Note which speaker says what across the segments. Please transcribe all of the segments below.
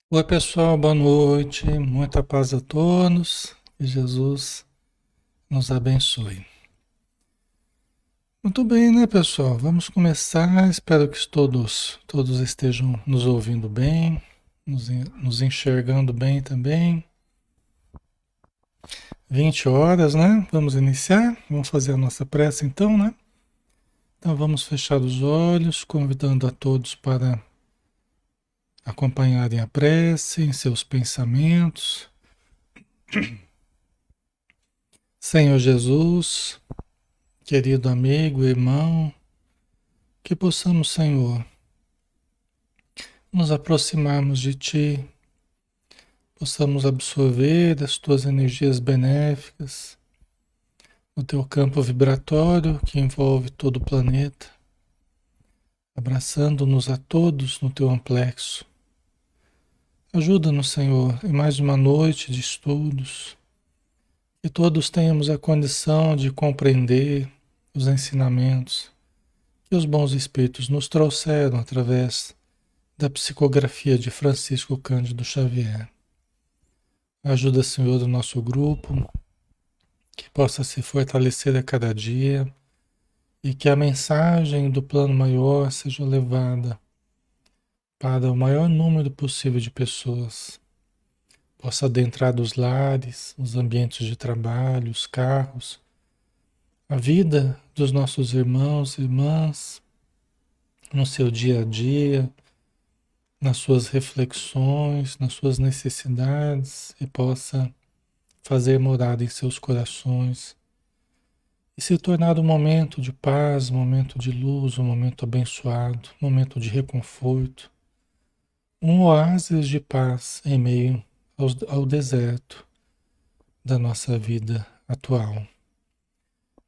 Speaker 1: Oi, pessoal, boa noite. Muita paz a todos. Que Jesus nos abençoe. Muito bem, né, pessoal? Vamos começar. Espero que todos estejam nos ouvindo bem, nos enxergando bem também. 20 horas, né? Vamos iniciar. Vamos fazer a nossa prece então, né? Então vamos fechar os olhos, convidando a todos para acompanharem a prece em seus pensamentos. Senhor Jesus, querido amigo, irmão, que possamos, Senhor, nos aproximarmos de Ti, possamos absorver as Tuas energias benéficas, o Teu campo vibratório que envolve todo o planeta, abraçando-nos a todos no Teu amplexo. Ajuda-nos, Senhor, em mais uma noite de estudos, que todos tenhamos a condição de compreender os ensinamentos que os bons espíritos nos trouxeram através da psicografia de Francisco Cândido Xavier. Ajuda, Senhor, o nosso grupo, que possa se fortalecer a cada dia e que a mensagem do plano maior seja levada para o maior número possível de pessoas. Possa adentrar os lares, os ambientes de trabalho, os carros, a vida dos nossos irmãos e irmãs, no seu dia a dia, nas suas reflexões, nas suas necessidades, e possa fazer morada em seus corações e se tornar um momento de paz, um momento de luz, um momento abençoado, um momento de reconforto, um oásis de paz em meio ao deserto da nossa vida atual.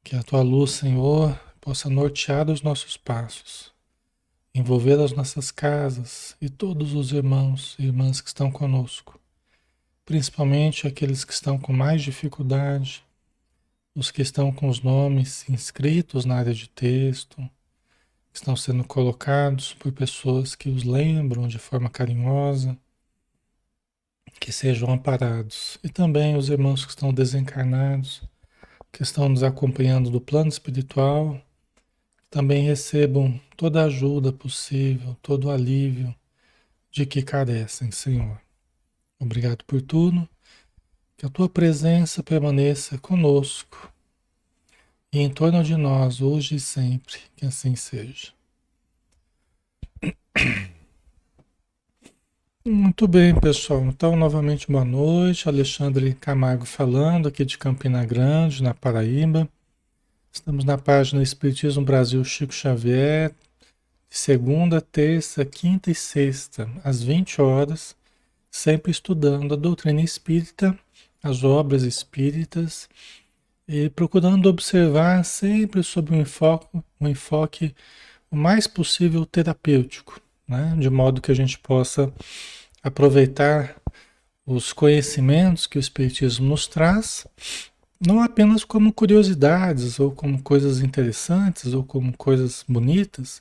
Speaker 1: Que a tua luz, Senhor, possa nortear os nossos passos, envolver as nossas casas e todos os irmãos e irmãs que estão conosco, principalmente aqueles que estão com mais dificuldade, os que estão com os nomes inscritos na área de texto, que estão sendo colocados por pessoas que os lembram de forma carinhosa, que sejam amparados. E também os irmãos que estão desencarnados, que estão nos acompanhando do plano espiritual, também recebam toda a ajuda possível, todo o alívio de que carecem, Senhor. Obrigado por tudo. Que a tua presença permaneça conosco e em torno de nós, hoje e sempre, que assim seja. Muito bem, pessoal. Então, novamente, boa noite. Alexandre Camargo falando aqui de Campina Grande, na Paraíba. Estamos na página Espiritismo Brasil Chico Xavier, de segunda, terça, quinta e sexta, às 20 horas, sempre estudando a doutrina espírita, as obras espíritas, e procurando observar sempre sob um enfoque o mais possível terapêutico, né? De modo que a gente possa aproveitar os conhecimentos que o Espiritismo nos traz, não apenas como curiosidades, ou como coisas interessantes, ou como coisas bonitas,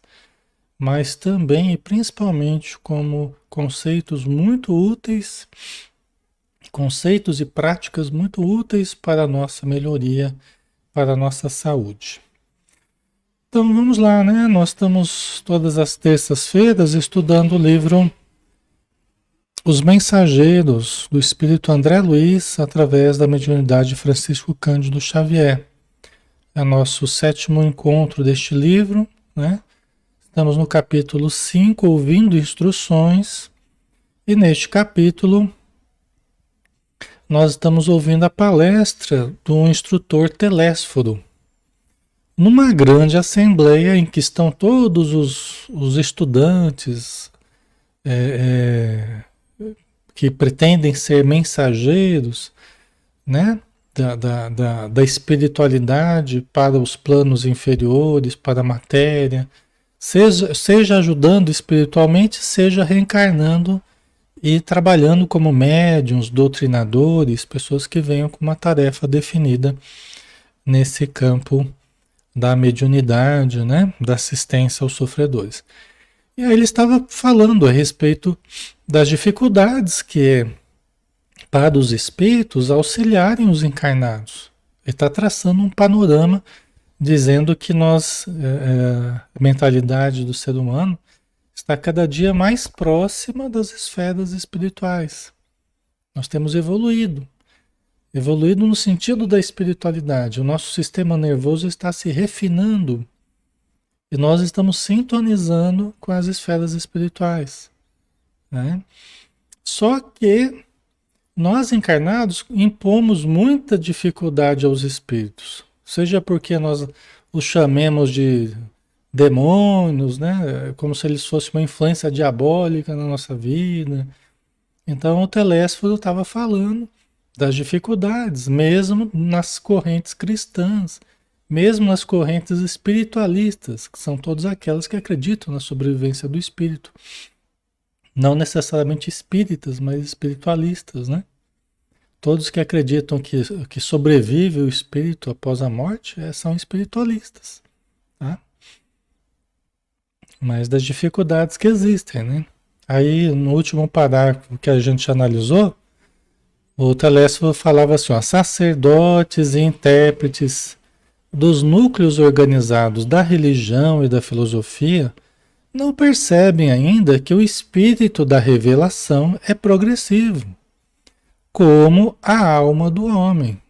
Speaker 1: mas também e principalmente como conceitos muito úteis, conceitos e práticas muito úteis para a nossa melhoria, para a nossa saúde. Então vamos lá, né? Nós estamos todas as terças-feiras estudando o livro Os Mensageiros do Espírito André Luiz através da mediunidade de Francisco Cândido Xavier. É o nosso sétimo encontro deste livro, né? Estamos no capítulo 5, ouvindo instruções, e neste capítulo nós estamos ouvindo a palestra do instrutor Telésforo, numa grande assembleia em que estão todos os estudantes que pretendem ser mensageiros, né, da espiritualidade para os planos inferiores, para a matéria, seja ajudando espiritualmente, seja reencarnando e trabalhando como médiuns, doutrinadores, pessoas que venham com uma tarefa definida nesse campo da mediunidade, né, da assistência aos sofredores. E aí ele estava falando a respeito das dificuldades que é para os espíritos auxiliarem os encarnados. Ele está traçando um panorama dizendo que a mentalidade do ser humano está cada dia mais próxima das esferas espirituais. Nós temos evoluído. Evoluído no sentido da espiritualidade. O nosso sistema nervoso está se refinando e nós estamos sintonizando com as esferas espirituais, né? Só que nós encarnados impomos muita dificuldade aos espíritos, seja porque nós os chamemos de demônios, né? Como se eles fossem uma influência diabólica na nossa vida. Então o Telésforo estava falando das dificuldades, mesmo nas correntes cristãs, mesmo nas correntes espiritualistas, que são todas aquelas que acreditam na sobrevivência do espírito. Não necessariamente espíritas, mas espiritualistas, né? Todos que acreditam que sobrevive o espírito após a morte são espiritualistas, tá? Mas das dificuldades que existem, né? Aí, no último parágrafo que a gente analisou, o Telésforo falava assim, ó, sacerdotes e intérpretes dos núcleos organizados da religião e da filosofia não percebem ainda que o espírito da revelação é progressivo, como a alma do homem.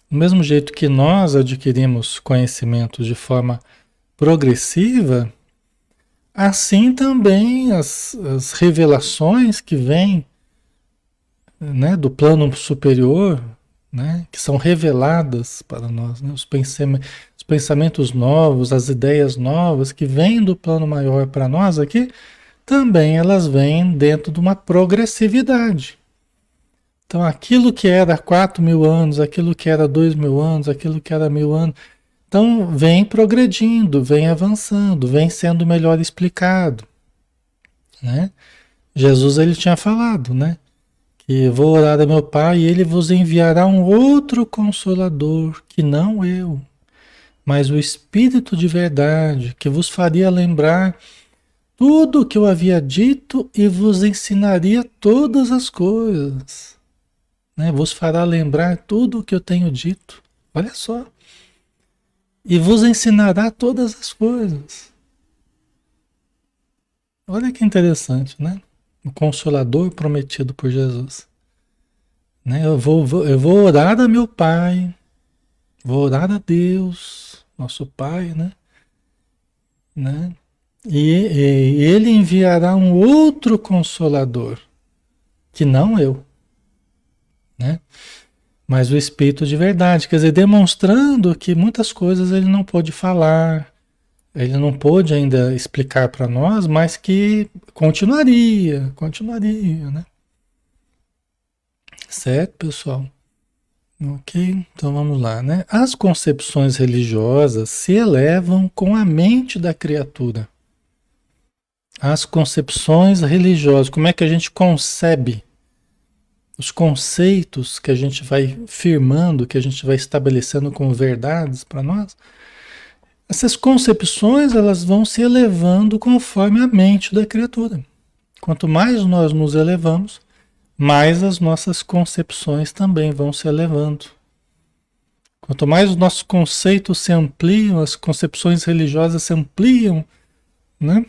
Speaker 1: Do mesmo jeito que nós adquirimos conhecimento de forma progressiva, assim também as revelações que vêm, né, do plano superior, né, que são reveladas para nós, né, os pensamentos novos, as ideias novas que vêm do plano maior para nós aqui, também elas vêm dentro de uma progressividade. Então aquilo que era 4.000 anos, aquilo que era 2.000 anos, aquilo que era 1.000 anos, então vem progredindo, vem avançando, vem sendo melhor explicado, né? Jesus ele tinha falado, né? Que vou orar a meu Pai e ele vos enviará um outro consolador, que não eu, mas o Espírito de verdade, que vos faria lembrar tudo o que eu havia dito e vos ensinaria todas as coisas, né? Vos fará lembrar tudo o que eu tenho dito. Olha só. E vos ensinará todas as coisas. Olha que interessante, né? O Consolador prometido por Jesus. Né? Eu vou orar a meu Pai, vou orar a Deus, nosso Pai, né? E Ele enviará um outro Consolador, que não eu, né? Mas o Espírito de verdade, quer dizer, demonstrando que muitas coisas Ele não pôde falar, Ele não pôde ainda explicar para nós, mas que continuaria, né? Certo, pessoal? Ok, então vamos lá, né? As concepções religiosas se elevam com a mente da criatura. As concepções religiosas, como é que a gente concebe os conceitos que a gente vai firmando, que a gente vai estabelecendo como verdades para nós? Essas concepções, elas vão se elevando conforme a mente da criatura. Quanto mais nós nos elevamos, mais as nossas concepções também vão se elevando. Quanto mais os nossos conceitos se ampliam, as concepções religiosas se ampliam, né?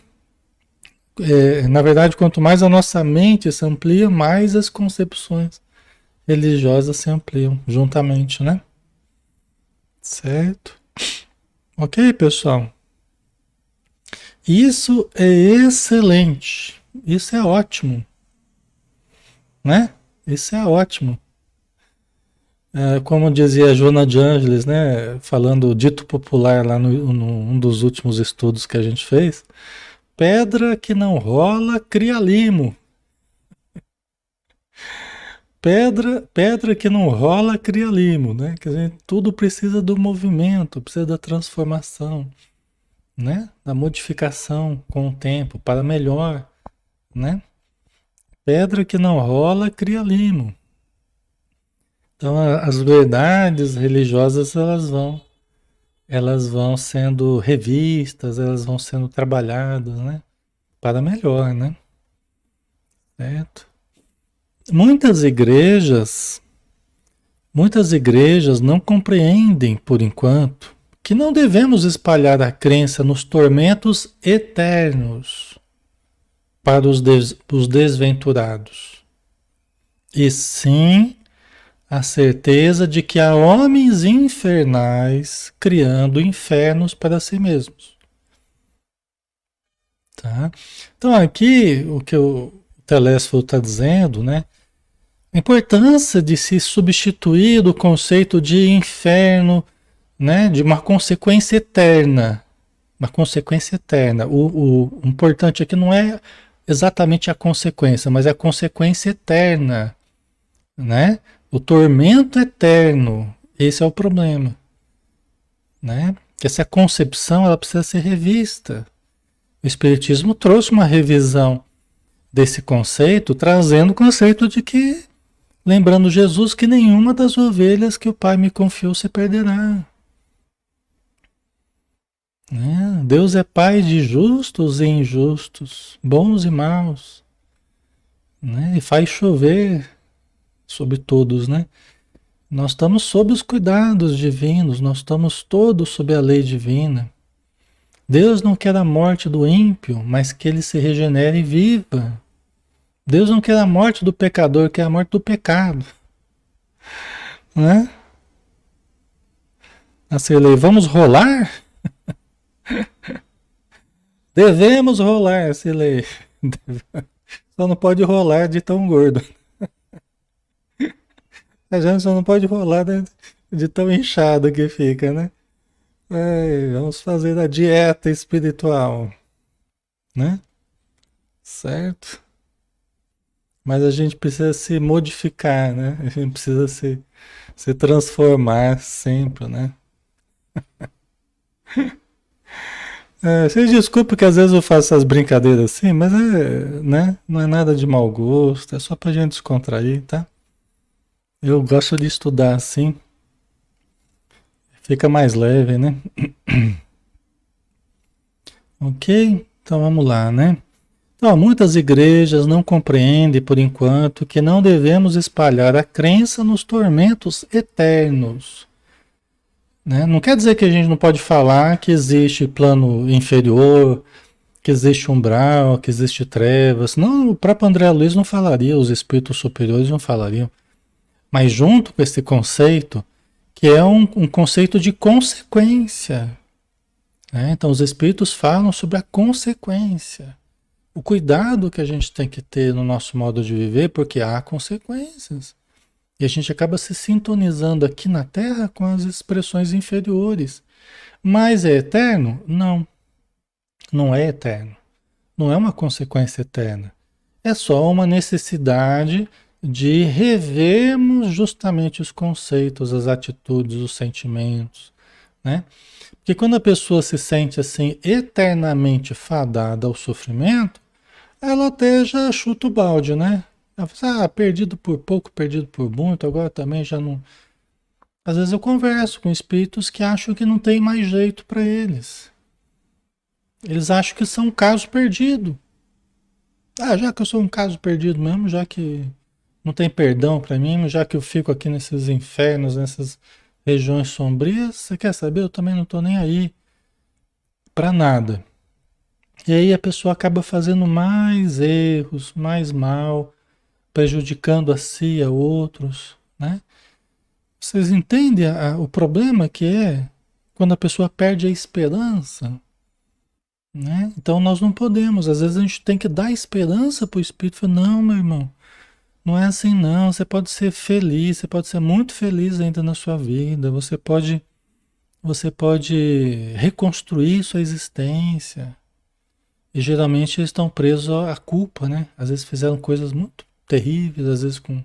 Speaker 1: Na verdade, quanto mais a nossa mente se amplia, mais as concepções religiosas se ampliam juntamente, né? Certo? Ok, pessoal? Isso é excelente. Isso é ótimo. Né? Isso é ótimo. Como dizia a Joana de Ângeles, né? Falando o dito popular lá num dos últimos estudos que a gente fez, pedra que não rola cria limo. Pedra que não rola cria limo, né? Quer dizer, tudo precisa do movimento, precisa da transformação, né? Da modificação com o tempo para melhor, né? Pedra que não rola cria limo. Então as verdades religiosas elas vão sendo revistas, elas vão sendo trabalhadas, né? para melhor, né? Certo? Muitas igrejas, muitas igrejas não compreendem, por enquanto, que não devemos espalhar a crença nos tormentos eternos para os desventurados, e sim a certeza de que há homens infernais criando infernos para si mesmos. Tá? Então aqui o que o Telésforo está dizendo, né? A importância de se substituir do conceito de inferno, né? De uma consequência eterna. Uma consequência eterna. O importante aqui não é exatamente a consequência, mas é a consequência eterna, né? O tormento eterno. Esse é o problema, né? Essa concepção ela precisa ser revista. O Espiritismo trouxe uma revisão desse conceito, trazendo o conceito de que, lembrando Jesus, que nenhuma das ovelhas que o Pai me confiou se perderá. Né? Deus é Pai de justos e injustos, bons e maus, né? E faz chover sobre todos, né? Nós estamos sob os cuidados divinos, nós estamos todos sob a lei divina. Deus não quer a morte do ímpio, mas que ele se regenere e viva. Deus não quer a morte do pecador, quer a morte do pecado. Né? A Cirlei, vamos rolar? Devemos rolar, Cirlei. Só não pode rolar de tão gordo. A gente só não pode rolar de tão inchado que fica, né? Vamos fazer a dieta espiritual, né? Certo? Mas a gente precisa se modificar, né? A gente precisa se transformar sempre, né? Vocês desculpem que às vezes eu faço essas brincadeiras assim, mas né? Não é nada de mau gosto, é só pra gente descontrair, tá? Eu gosto de estudar assim, fica mais leve, né? Ok? Então vamos lá, né? Então, muitas igrejas não compreendem, por enquanto, que não devemos espalhar a crença nos tormentos eternos. Né? Não quer dizer que a gente não pode falar que existe plano inferior, que existe umbral, que existe trevas. Não, o próprio André Luiz não falaria, os espíritos superiores não falariam. Mas junto com esse conceito, que é um conceito de consequência. Né? Então, os espíritos falam sobre a consequência. O cuidado que a gente tem que ter no nosso modo de viver, porque há consequências. E a gente acaba se sintonizando aqui na Terra com as expressões inferiores. Mas é eterno? Não, não é eterno. Não é uma consequência eterna. É só uma necessidade de revermos justamente os conceitos, as atitudes, os sentimentos, né? Porque quando a pessoa se sente assim eternamente fadada ao sofrimento, ela até já chuta o balde, né? Ela fala, perdido por pouco, perdido por muito, agora também já não. Às vezes eu converso com espíritos que acham que não tem mais jeito para eles. Eles acham que são um caso perdido. Já que eu sou um caso perdido mesmo, já que não tem perdão para mim, já que eu fico aqui nesses infernos, nessas regiões sombrias, você quer saber? Eu também não tô nem aí para nada. E aí a pessoa acaba fazendo mais erros, mais mal, prejudicando a si e a outros, né? Vocês entendem o problema que é quando a pessoa perde a esperança, né? Então nós não podemos, às vezes a gente tem que dar esperança para o espírito, falar, não, meu irmão, não é assim não, você pode ser feliz, você pode ser muito feliz ainda na sua vida, você pode reconstruir sua existência. E geralmente eles estão presos à culpa, né? Às vezes fizeram coisas muito terríveis, às vezes com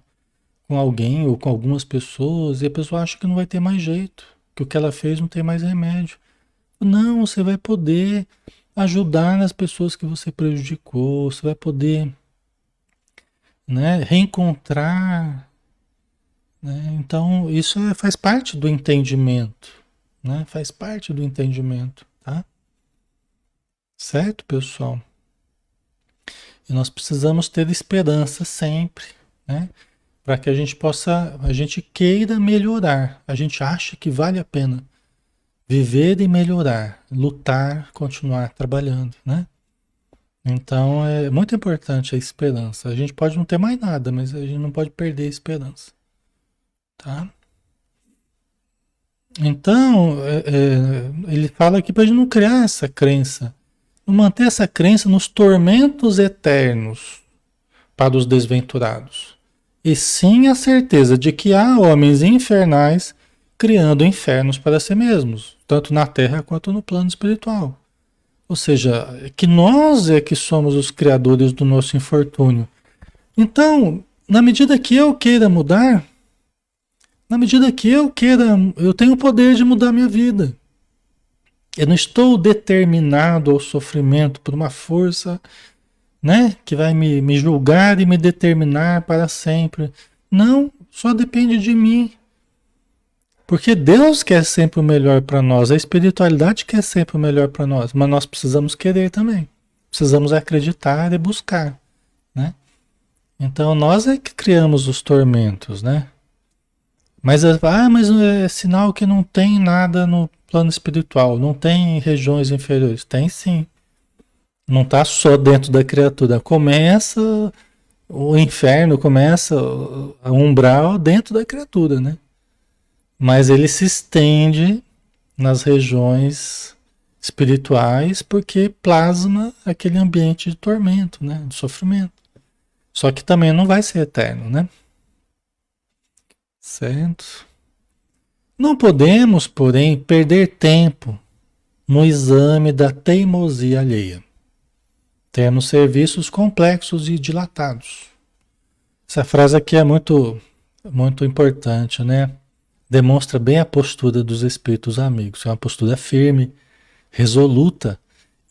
Speaker 1: alguém ou com algumas pessoas, e a pessoa acha que não vai ter mais jeito, que o que ela fez não tem mais remédio. Não, você vai poder ajudar nas pessoas que você prejudicou, você vai poder, né, reencontrar, né? Então, isso faz parte do entendimento, né? Faz parte do entendimento, tá? Certo, pessoal? E nós precisamos ter esperança sempre, né? Para que a gente possa, a gente queira melhorar, a gente acha que vale a pena viver e melhorar, lutar, continuar trabalhando, né? Então é muito importante a esperança. A gente pode não ter mais nada, mas a gente não pode perder a esperança, tá? Então, ele fala aqui para a gente não criar essa crença, não manter essa crença nos tormentos eternos para os desventurados, e sim a certeza de que há homens infernais criando infernos para si mesmos, tanto na terra quanto no plano espiritual. Ou seja, que nós é que somos os criadores do nosso infortúnio. Então, na medida que eu queira mudar, na medida que eu queira, eu tenho o poder de mudar minha vida. Eu não estou determinado ao sofrimento por uma força, né, que vai me julgar e me determinar para sempre. Não, só depende de mim. Porque Deus quer sempre o melhor para nós, a espiritualidade quer sempre o melhor para nós, mas nós precisamos querer também. Precisamos acreditar e buscar, né? Então nós é que criamos os tormentos, né? Mas é sinal que não tem nada no plano espiritual, não tem regiões inferiores. Tem sim. Não está só dentro da criatura. Começa o inferno, começa a umbral dentro da criatura, né? Mas ele se estende nas regiões espirituais porque plasma aquele ambiente de tormento, né? De sofrimento. Só que também não vai ser eterno, né? Certo? Não podemos, porém, perder tempo no exame da teimosia alheia. Temos serviços complexos e dilatados. Essa frase aqui é muito, muito importante, né? Demonstra bem a postura dos espíritos amigos. É uma postura firme, resoluta,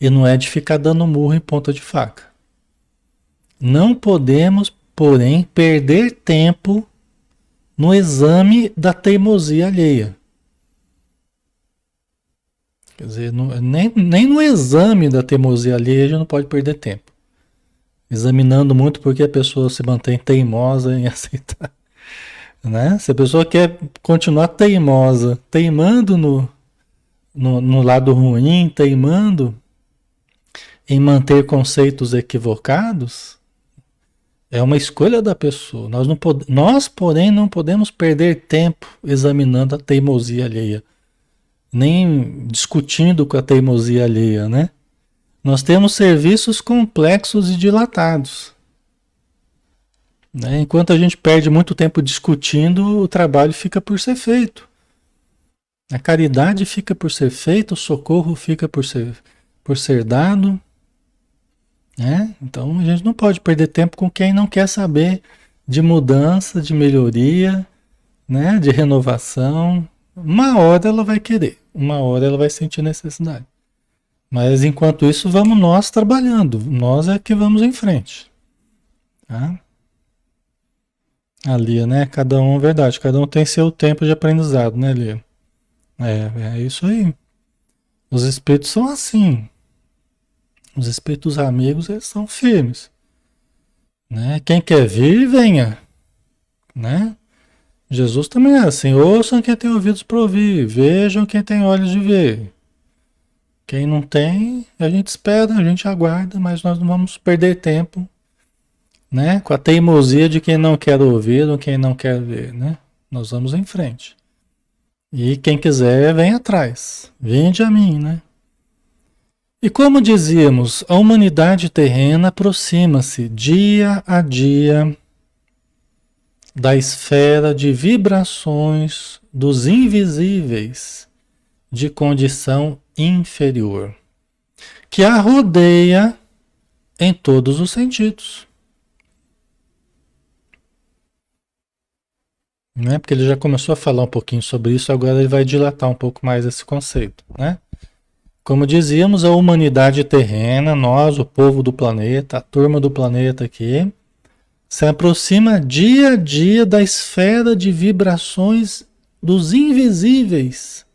Speaker 1: e não é de ficar dando murro em ponta de faca. Não podemos, porém, perder tempo no exame da teimosia alheia. Quer dizer, nem no exame da teimosia alheia a gente não pode perder tempo. Examinando muito porque a pessoa se mantém teimosa em aceitar. Né? Se a pessoa quer continuar teimosa, teimando no lado ruim, teimando em manter conceitos equivocados, é uma escolha da pessoa. Nós, porém, não podemos perder tempo examinando a teimosia alheia, nem discutindo com a teimosia alheia, né? Nós temos serviços complexos e dilatados. Né? Enquanto a gente perde muito tempo discutindo, o trabalho fica por ser feito. A caridade fica por ser feita, o socorro fica por ser dado. Né? Então a gente não pode perder tempo com quem não quer saber de mudança, de melhoria, né? De renovação. Uma hora ela vai querer, uma hora ela vai sentir necessidade. Mas enquanto isso, vamos nós trabalhando, nós é que vamos em frente. Tá? A Lia, né? Cada um, verdade, cada um tem seu tempo de aprendizado, né, Lia? É isso aí. Os espíritos são assim. Os espíritos amigos, eles são firmes. Né? Quem quer vir, venha. Né? Jesus também é assim. Ouçam quem tem ouvidos para ouvir. Vejam quem tem olhos de ver. Quem não tem, a gente espera, a gente aguarda, mas nós não vamos perder tempo, né? Com a teimosia de quem não quer ouvir ou quem não quer ver, né? Nós vamos em frente. E quem quiser, vem atrás. Vinde a mim, né? E como dizíamos, a humanidade terrena aproxima-se dia a dia da esfera de vibrações dos invisíveis de condição inferior, que a rodeia em todos os sentidos. Né? Porque ele já começou a falar um pouquinho sobre isso, agora ele vai dilatar um pouco mais esse conceito, né? Como dizíamos, a humanidade terrena, nós, o povo do planeta, a turma do planeta aqui, se aproxima dia a dia da esfera de vibrações dos invisíveis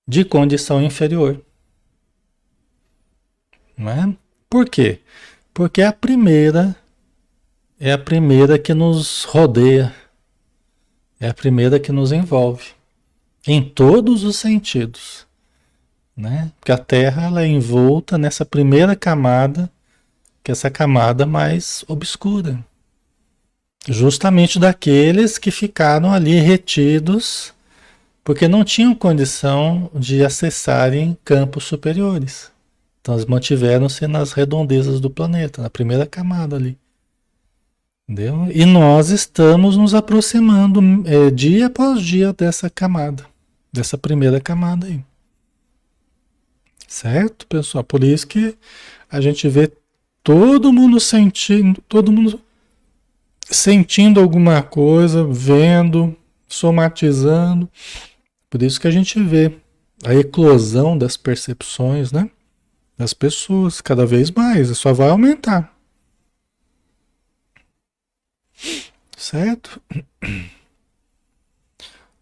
Speaker 1: de condição inferior. Não é? Por quê? Porque é a primeira que nos rodeia, é a primeira que nos envolve, em todos os sentidos, né? Porque a Terra ela é envolta nessa primeira camada, que é essa camada mais obscura, justamente daqueles que ficaram ali retidos, porque não tinham condição de acessarem campos superiores. Então eles mantiveram-se nas redondezas do planeta, na primeira camada ali. Entendeu? E nós estamos nos aproximando dia após dia dessa camada, dessa primeira camada aí. Certo, pessoal? Por isso que a gente vê todo mundo sentindo alguma coisa, vendo, somatizando. Por isso que a gente vê a eclosão das percepções, né? Das pessoas, cada vez mais, só vai aumentar. Certo?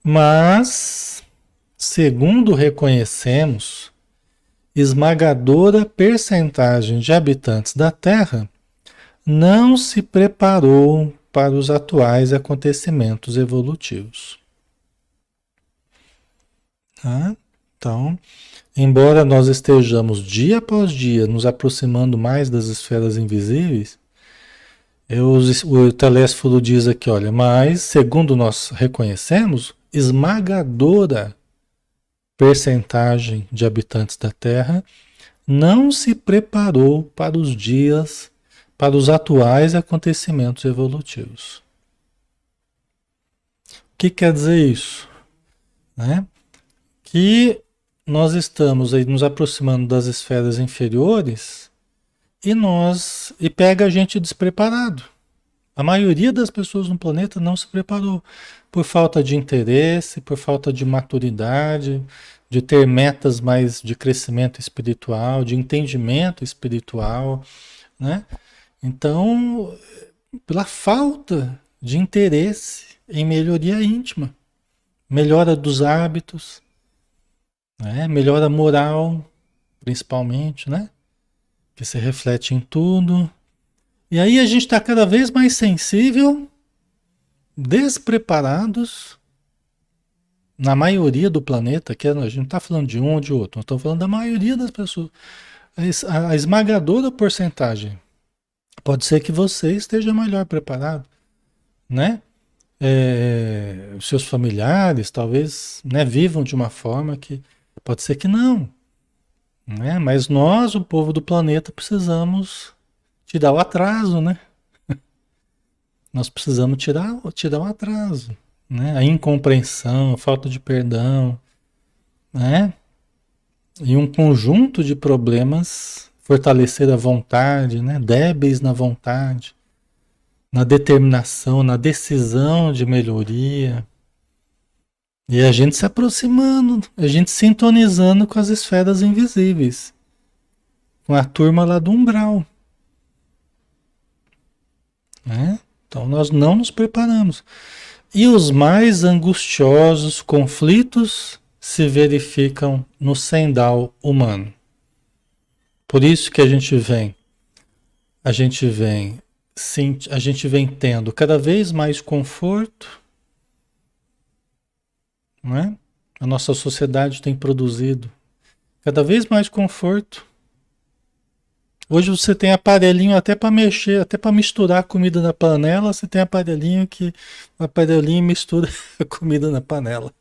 Speaker 1: Mas, segundo reconhecemos, esmagadora percentagem de habitantes da Terra não se preparou para os atuais acontecimentos evolutivos. Tá? Então, embora nós estejamos dia após dia nos aproximando mais das esferas invisíveis, o Telésforo diz aqui, olha, mas segundo nós reconhecemos, esmagadora percentagem de habitantes da Terra não se preparou para os atuais acontecimentos evolutivos. O que quer dizer isso? Né? Que nós estamos aí nos aproximando das esferas inferiores e pega a gente despreparado. A maioria das pessoas no planeta não se preparou por falta de interesse, por falta de maturidade, de ter metas mais de crescimento espiritual, de entendimento espiritual, né? Então, pela falta de interesse em melhoria íntima, melhora dos hábitos, né? Melhora moral, principalmente, né? Que se reflete em tudo. E aí a gente está cada vez mais sensível, despreparados, na maioria do planeta, que a gente não está falando de um ou de outro, nós estamos falando da maioria das pessoas. A esmagadora porcentagem. Pode ser que você esteja melhor preparado, né? Os seus familiares talvez, né, vivam de uma forma que pode ser que não, né? Mas nós, o povo do planeta, precisamos tirar o atraso, né? Nós precisamos tirar o atraso, né? A incompreensão, a falta de perdão, né? E um conjunto de problemas, fortalecer a vontade, né? Débeis na vontade, na determinação, na decisão de melhoria. E a gente se aproximando, a gente sintonizando com as esferas invisíveis, com a turma lá do umbral, né? Então nós não nos preparamos. E os mais angustiosos conflitos se verificam no sendal humano. Por isso que a gente vem, sim, a gente vem tendo cada vez mais conforto, não é? A nossa sociedade tem produzido cada vez mais conforto. Hoje você tem aparelhinho até para mexer, até para misturar a comida na panela, você tem o aparelhinho mistura a comida na panela,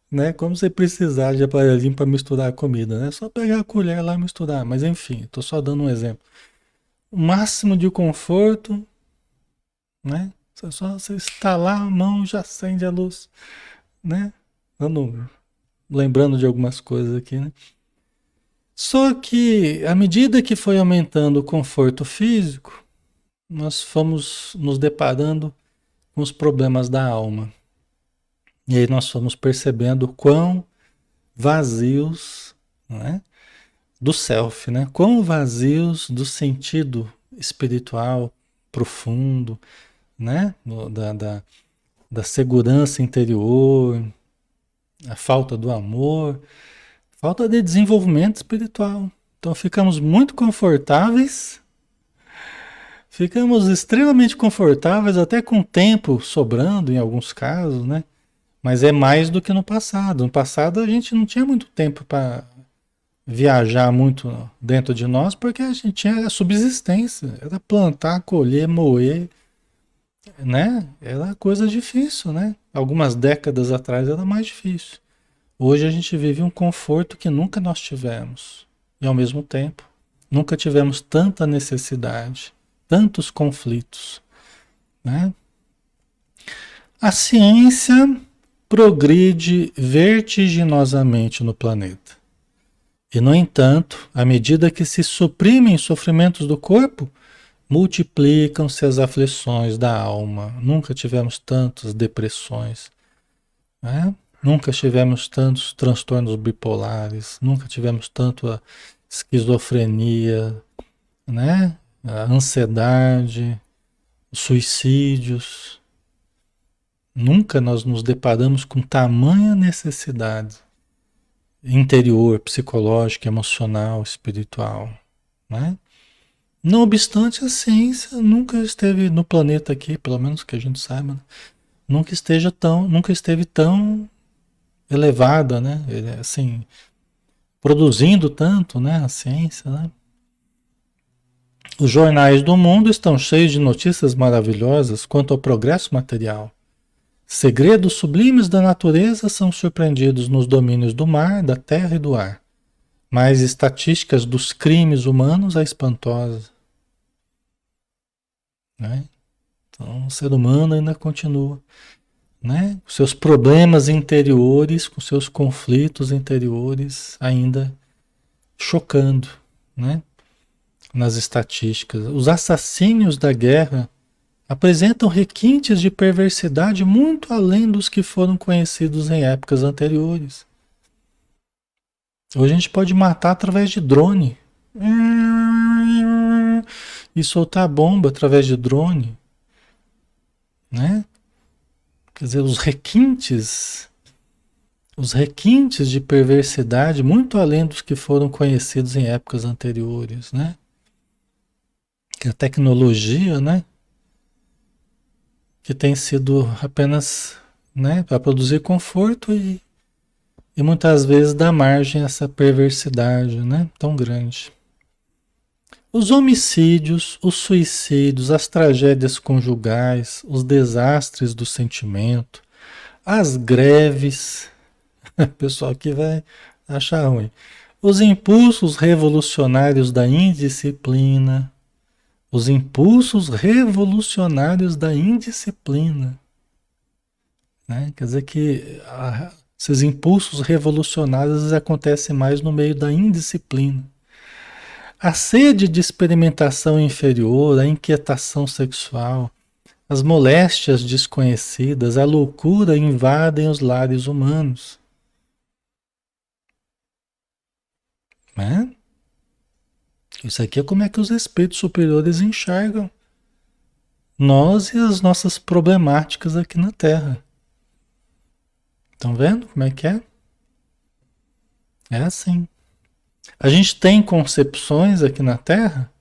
Speaker 1: né? Como você precisar de aparelhinho para misturar a comida, né? É só pegar a colher lá e misturar, mas enfim, estou só dando um exemplo. O máximo de conforto, né? Só você instalar a mão já acende a luz, né? Lembrando de algumas coisas aqui, né? Só que à medida que foi aumentando o conforto físico, nós fomos nos deparando com os problemas da alma. E aí nós fomos percebendo quão vazios, né, do self, né? Quão vazios do sentido espiritual profundo, né? Da segurança interior, a falta do amor, falta de desenvolvimento espiritual. Então ficamos muito confortáveis, Ficamos extremamente confortáveis, até com tempo sobrando em alguns casos, né? Mas é mais do que no passado. No passado a gente não tinha muito tempo para viajar muito dentro de nós, porque a gente tinha a subsistência. Era plantar, colher, moer, né? Era coisa difícil, né? Algumas décadas atrás era mais difícil. Hoje a gente vive um conforto que nunca nós tivemos. E ao mesmo tempo, nunca tivemos tanta necessidade, tantos conflitos, né? A ciência progride vertiginosamente no planeta. E, no entanto, à medida que se suprimem os sofrimentos do corpo, multiplicam-se as aflições da alma. Nunca tivemos tantas depressões, né? Nunca tivemos tantos transtornos bipolares, nunca tivemos tanto a esquizofrenia, né? A ansiedade, suicídios. Nunca nós nos deparamos com tamanha necessidade interior, psicológica, emocional, espiritual, né? Não obstante, a ciência nunca esteve no planeta aqui, pelo menos que a gente saiba, né? Nunca esteve tão elevada, né? Assim, produzindo tanto, né? A ciência, né? Os jornais do mundo estão cheios de notícias maravilhosas quanto ao progresso material. Segredos sublimes da natureza são surpreendidos nos domínios do mar, da terra e do ar. Mas estatísticas dos crimes humanos é espantosa, né? Então, o ser humano ainda continua, né? Com seus problemas interiores, com seus conflitos interiores ainda chocando, né? Nas estatísticas. Os assassínios da guerra apresentam requintes de perversidade muito além dos que foram conhecidos em épocas anteriores. Hoje a gente pode matar através de drone. E soltar bomba através de drone, né? Quer dizer, os requintes de perversidade muito além dos que foram conhecidos em épocas anteriores, né? Que a tecnologia, né? Que tem sido apenas, né, para produzir conforto e muitas vezes dá margem a essa perversidade, né, tão grande. Os homicídios, os suicídios, as tragédias conjugais, os desastres do sentimento, as greves, o pessoal aqui vai achar ruim. Os impulsos revolucionários da indisciplina, os impulsos revolucionários da indisciplina, né? Quer dizer que esses impulsos revolucionários acontecem mais no meio da indisciplina. A sede de experimentação inferior, a inquietação sexual, as moléstias desconhecidas, a loucura invadem os lares humanos, né? Isso aqui é como é que os espíritos superiores enxergam nós e as nossas problemáticas aqui na Terra. Estão vendo como é que é? É assim. A gente tem concepções aqui na Terra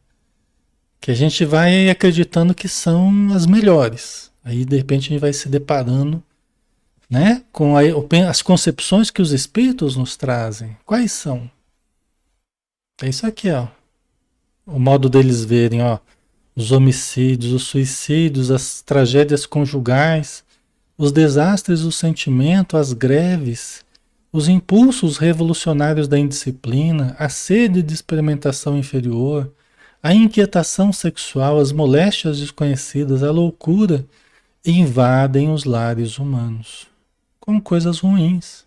Speaker 1: que a gente vai acreditando que são as melhores. Aí, de repente, a gente vai se deparando, né, com as concepções que os espíritos nos trazem. Quais são? É isso aqui, ó. O modo deles verem, ó. Os homicídios, os suicídios, as tragédias conjugais, os desastres do sentimento, as greves, os impulsos revolucionários da indisciplina, a sede de experimentação inferior, a inquietação sexual, as moléstias desconhecidas, a loucura, invadem os lares humanos como coisas ruins.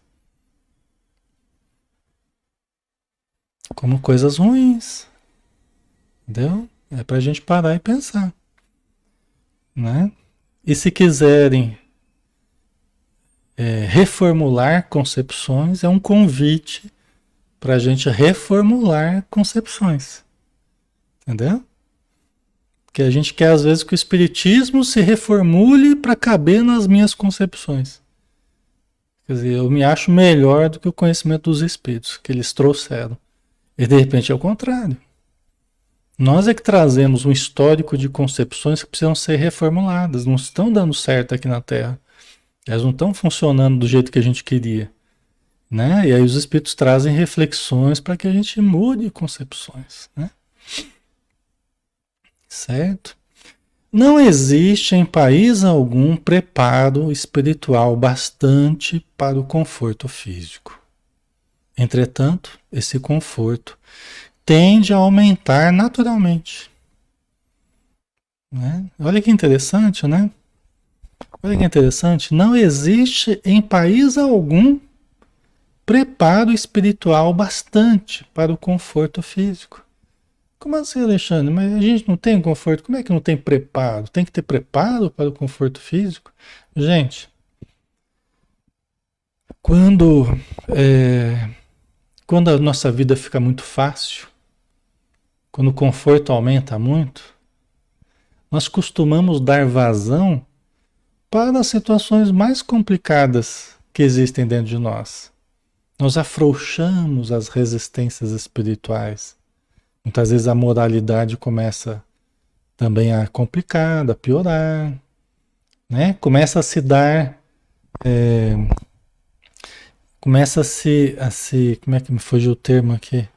Speaker 1: Como coisas ruins. Entendeu? É pra gente parar e pensar, né? E se quiserem reformular concepções, é um convite para a gente reformular concepções. Entendeu? Que a gente quer, às vezes, que o espiritismo se reformule para caber nas minhas concepções. Quer dizer, eu me acho melhor do que o conhecimento dos espíritos que eles trouxeram. E de repente é o contrário. Nós é que trazemos um histórico de concepções que precisam ser reformuladas, não estão dando certo aqui na Terra. Elas não estão funcionando do jeito que a gente queria, né? E aí os espíritos trazem reflexões para que a gente mude concepções, né? Certo? Não existe em país algum preparo espiritual bastante para o conforto físico. Entretanto, esse conforto tende a aumentar naturalmente, né? Olha que interessante, né? Olha que interessante. Não existe em país algum preparo espiritual bastante para o conforto físico. Como assim, Alexandre? Mas a gente não tem conforto. Como é que não tem preparo? Tem que ter preparo para o conforto físico? Gente, quando, é, quando a nossa vida fica muito fácil, quando o conforto aumenta muito, nós costumamos dar vazão para as situações mais complicadas que existem dentro de nós. Nós afrouxamos as resistências espirituais. Muitas vezes a moralidade começa também a complicar, a piorar, né? Começa a se dar, é, começa a se, como é que me fugiu o termo aqui?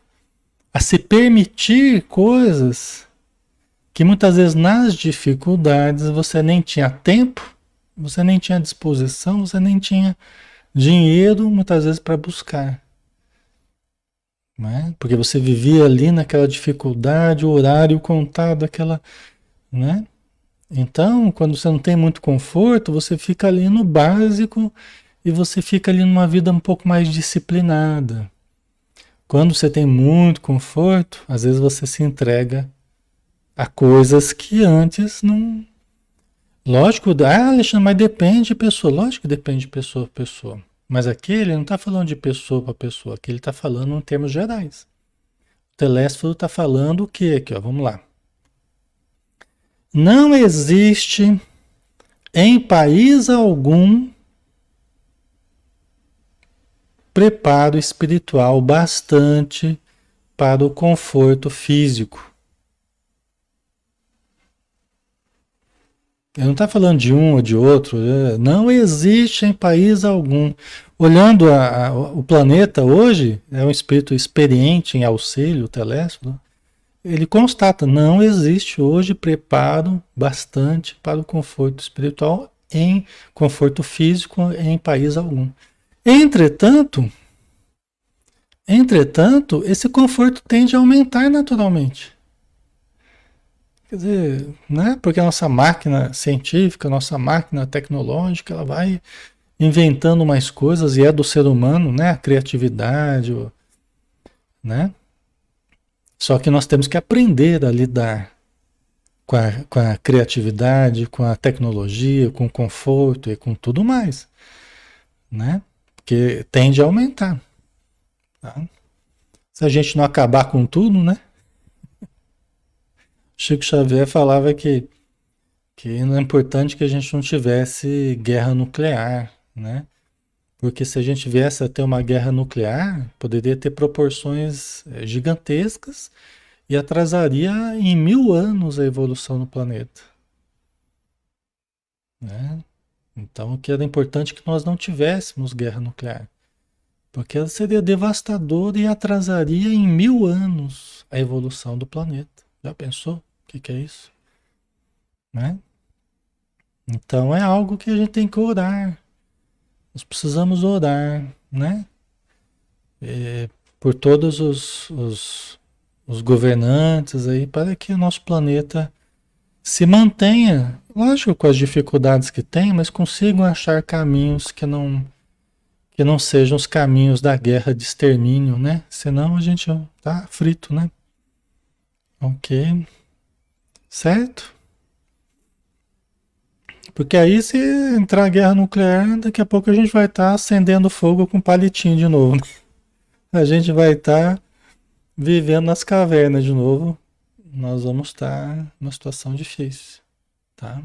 Speaker 1: A se permitir coisas que muitas vezes nas dificuldades você nem tinha tempo, você nem tinha disposição, você nem tinha dinheiro muitas vezes para buscar, né? Porque você vivia ali naquela dificuldade, o horário contado, aquela, né? Então, quando você não tem muito conforto, você fica ali no básico e você fica ali numa vida um pouco mais disciplinada. Quando você tem muito conforto, às vezes você se entrega a coisas que antes não. Lógico, Alexandre, mas depende de pessoa. Lógico que depende de pessoa para pessoa. Mas aqui ele não está falando de pessoa para pessoa, aqui ele está falando em termos gerais. O Telésforo está falando o quê aqui? Ó, vamos lá. Não existe em país algum preparo espiritual bastante para o conforto físico. Ele não está falando de um ou de outro, né? Não existe em país algum. Olhando o planeta hoje, é um espírito experiente em auxílio telésforo, ele constata, não existe hoje preparo bastante para o conforto espiritual em conforto físico em país algum. Entretanto, esse conforto tende a aumentar naturalmente. Quer dizer, né? Porque a nossa máquina científica, a nossa máquina tecnológica, ela vai inventando mais coisas e é do ser humano, né? A criatividade, né? Só que nós temos que aprender a lidar com a criatividade, com a tecnologia, com o conforto e com tudo mais, né? Porque tende a aumentar, tá? Se a gente não acabar com tudo, né? Chico Xavier falava que não é importante que a gente não tivesse guerra nuclear, né? Porque se a gente viesse a ter uma guerra nuclear, poderia ter proporções gigantescas e atrasaria em 1000 anos a evolução no planeta, né? Então, o que era importante é que nós não tivéssemos guerra nuclear, porque ela seria devastadora e atrasaria em 1000 anos a evolução do planeta. Já pensou? O que é isso? Né? Então, é algo que a gente tem que orar. Nós precisamos orar, né? Por todos os governantes aí, para que o nosso planeta se mantenha, lógico, com as dificuldades que tem, mas consigam achar caminhos que não sejam os caminhos da guerra de extermínio, né? Senão a gente tá frito, né? Ok, certo? Porque aí se entrar guerra nuclear, daqui a pouco a gente vai estar acendendo fogo com palitinho de novo, né? A gente vai estar vivendo nas cavernas de novo. Nós vamos estar numa situação difícil, tá?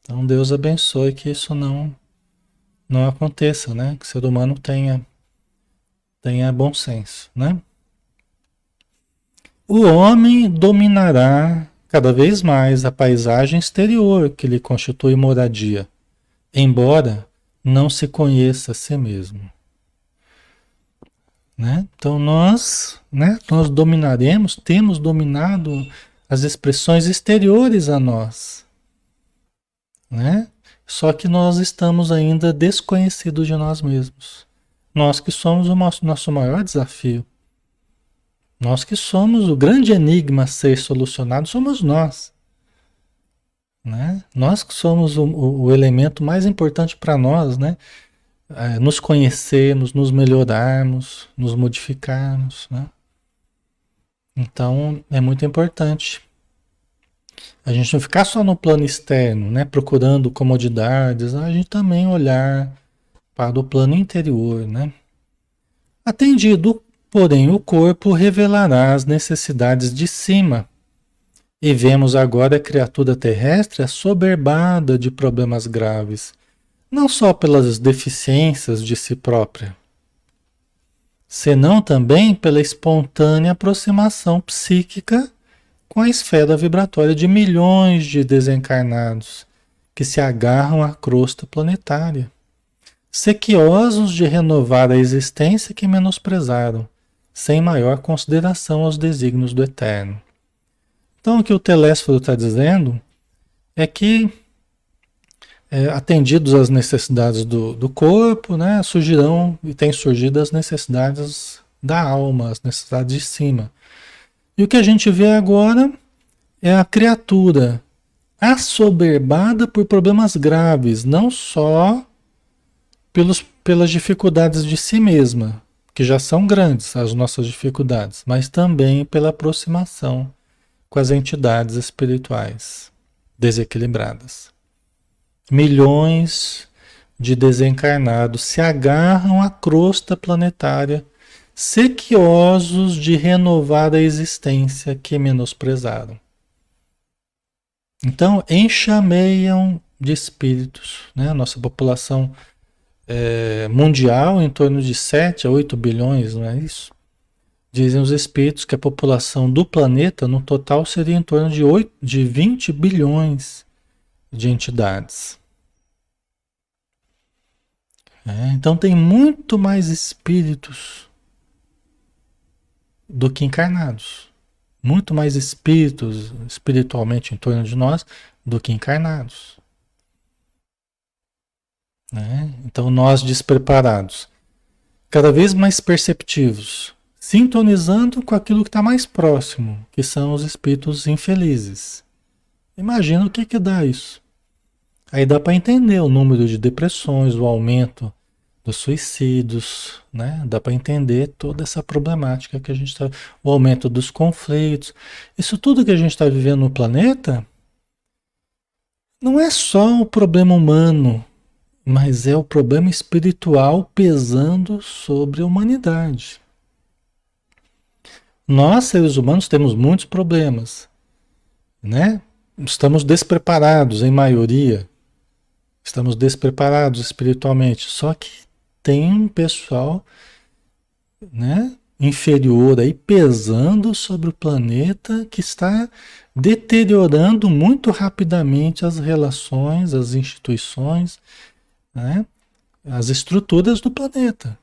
Speaker 1: Então Deus abençoe que isso não aconteça, né? Que o ser humano tenha bom senso, né? O homem dominará cada vez mais a paisagem exterior que lhe constitui moradia, embora não se conheça a si mesmo. Né? Então nós, né, nós dominaremos, temos dominado as expressões exteriores a nós, né? Só que nós estamos ainda desconhecidos de nós mesmos. Nós que somos o nosso maior desafio. Nós que somos o grande enigma a ser solucionado, somos nós. Né? Nós que somos o elemento mais importante para nós, né? Nos conhecermos, nos melhorarmos, nos modificarmos. Né? Então é muito importante a gente não ficar só no plano externo, né? Procurando comodidades, a gente também olhar para o plano interior. Né? Atendido, porém, o corpo revelará as necessidades de cima. E vemos agora a criatura terrestre assoberbada de problemas graves, não só pelas deficiências de si própria, senão também pela espontânea aproximação psíquica com a esfera vibratória de milhões de desencarnados que se agarram à crosta planetária, sequiosos de renovar a existência que menosprezaram, sem maior consideração aos desígnios do Eterno. Então, o que o Telésforo está dizendo é que, atendidos às necessidades do corpo, né, surgirão e têm surgido as necessidades da alma, as necessidades de cima. E o que a gente vê agora é a criatura assoberbada por problemas graves, não só pelas dificuldades de si mesma, que já são grandes as nossas dificuldades, mas também pela aproximação com as entidades espirituais desequilibradas. Milhões de desencarnados se agarram à crosta planetária, sequiosos de renovar a existência que menosprezaram. Então, enxameiam de espíritos, né? A nossa população mundial, em torno de 7 a 8 bilhões, não é isso? Dizem os espíritos que a população do planeta, no total, seria em torno de 20 bilhões de entidades. Então tem muito mais espíritos do que encarnados. Muito mais espíritos espiritualmente em torno de nós do que encarnados. Então nós despreparados, cada vez mais perceptivos, sintonizando com aquilo que está mais próximo, que são os espíritos infelizes. Imagina o que dá isso. Aí dá para entender o número de depressões, o aumento dos suicídios, né? Dá para entender toda essa problemática que a gente está, o aumento dos conflitos. Isso tudo que a gente está vivendo no planeta não é só o problema humano, mas é o problema espiritual pesando sobre a humanidade. Nós, seres humanos, temos muitos problemas, né? Estamos despreparados, em maioria. Estamos despreparados espiritualmente. Só que tem um pessoal, né, inferior aí pesando sobre o planeta que está deteriorando muito rapidamente as relações, as instituições, né, as estruturas do planeta.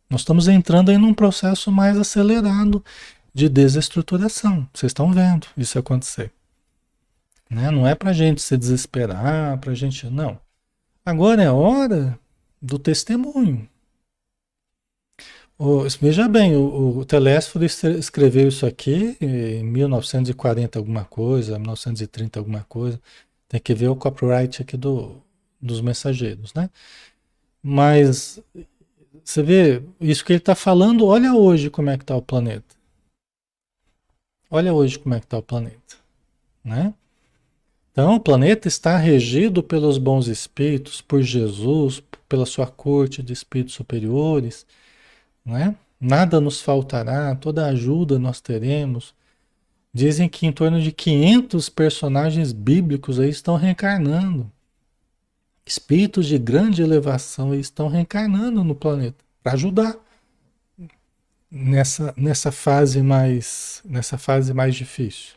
Speaker 1: Nós estamos entrando aí num processo mais acelerado de desestruturação. Vocês estão vendo isso acontecer. Né? Não é para a gente se desesperar, para a gente... Não. Agora é hora do testemunho. Veja bem, o Telésforo escreveu isso aqui em 1940 alguma coisa, 1930 alguma coisa. Tem que ver o copyright aqui dos mensageiros, né? Mas você vê, isso que ele está falando, olha hoje como é que está o planeta. Olha hoje como é que está o planeta, né? Então, o planeta está regido pelos bons espíritos, por Jesus, pela sua corte de espíritos superiores, né? Nada nos faltará, toda ajuda nós teremos. Dizem que em torno de 500 personagens bíblicos aí estão reencarnando. Espíritos de grande elevação aí estão reencarnando no planeta para ajudar. nessa fase mais difícil,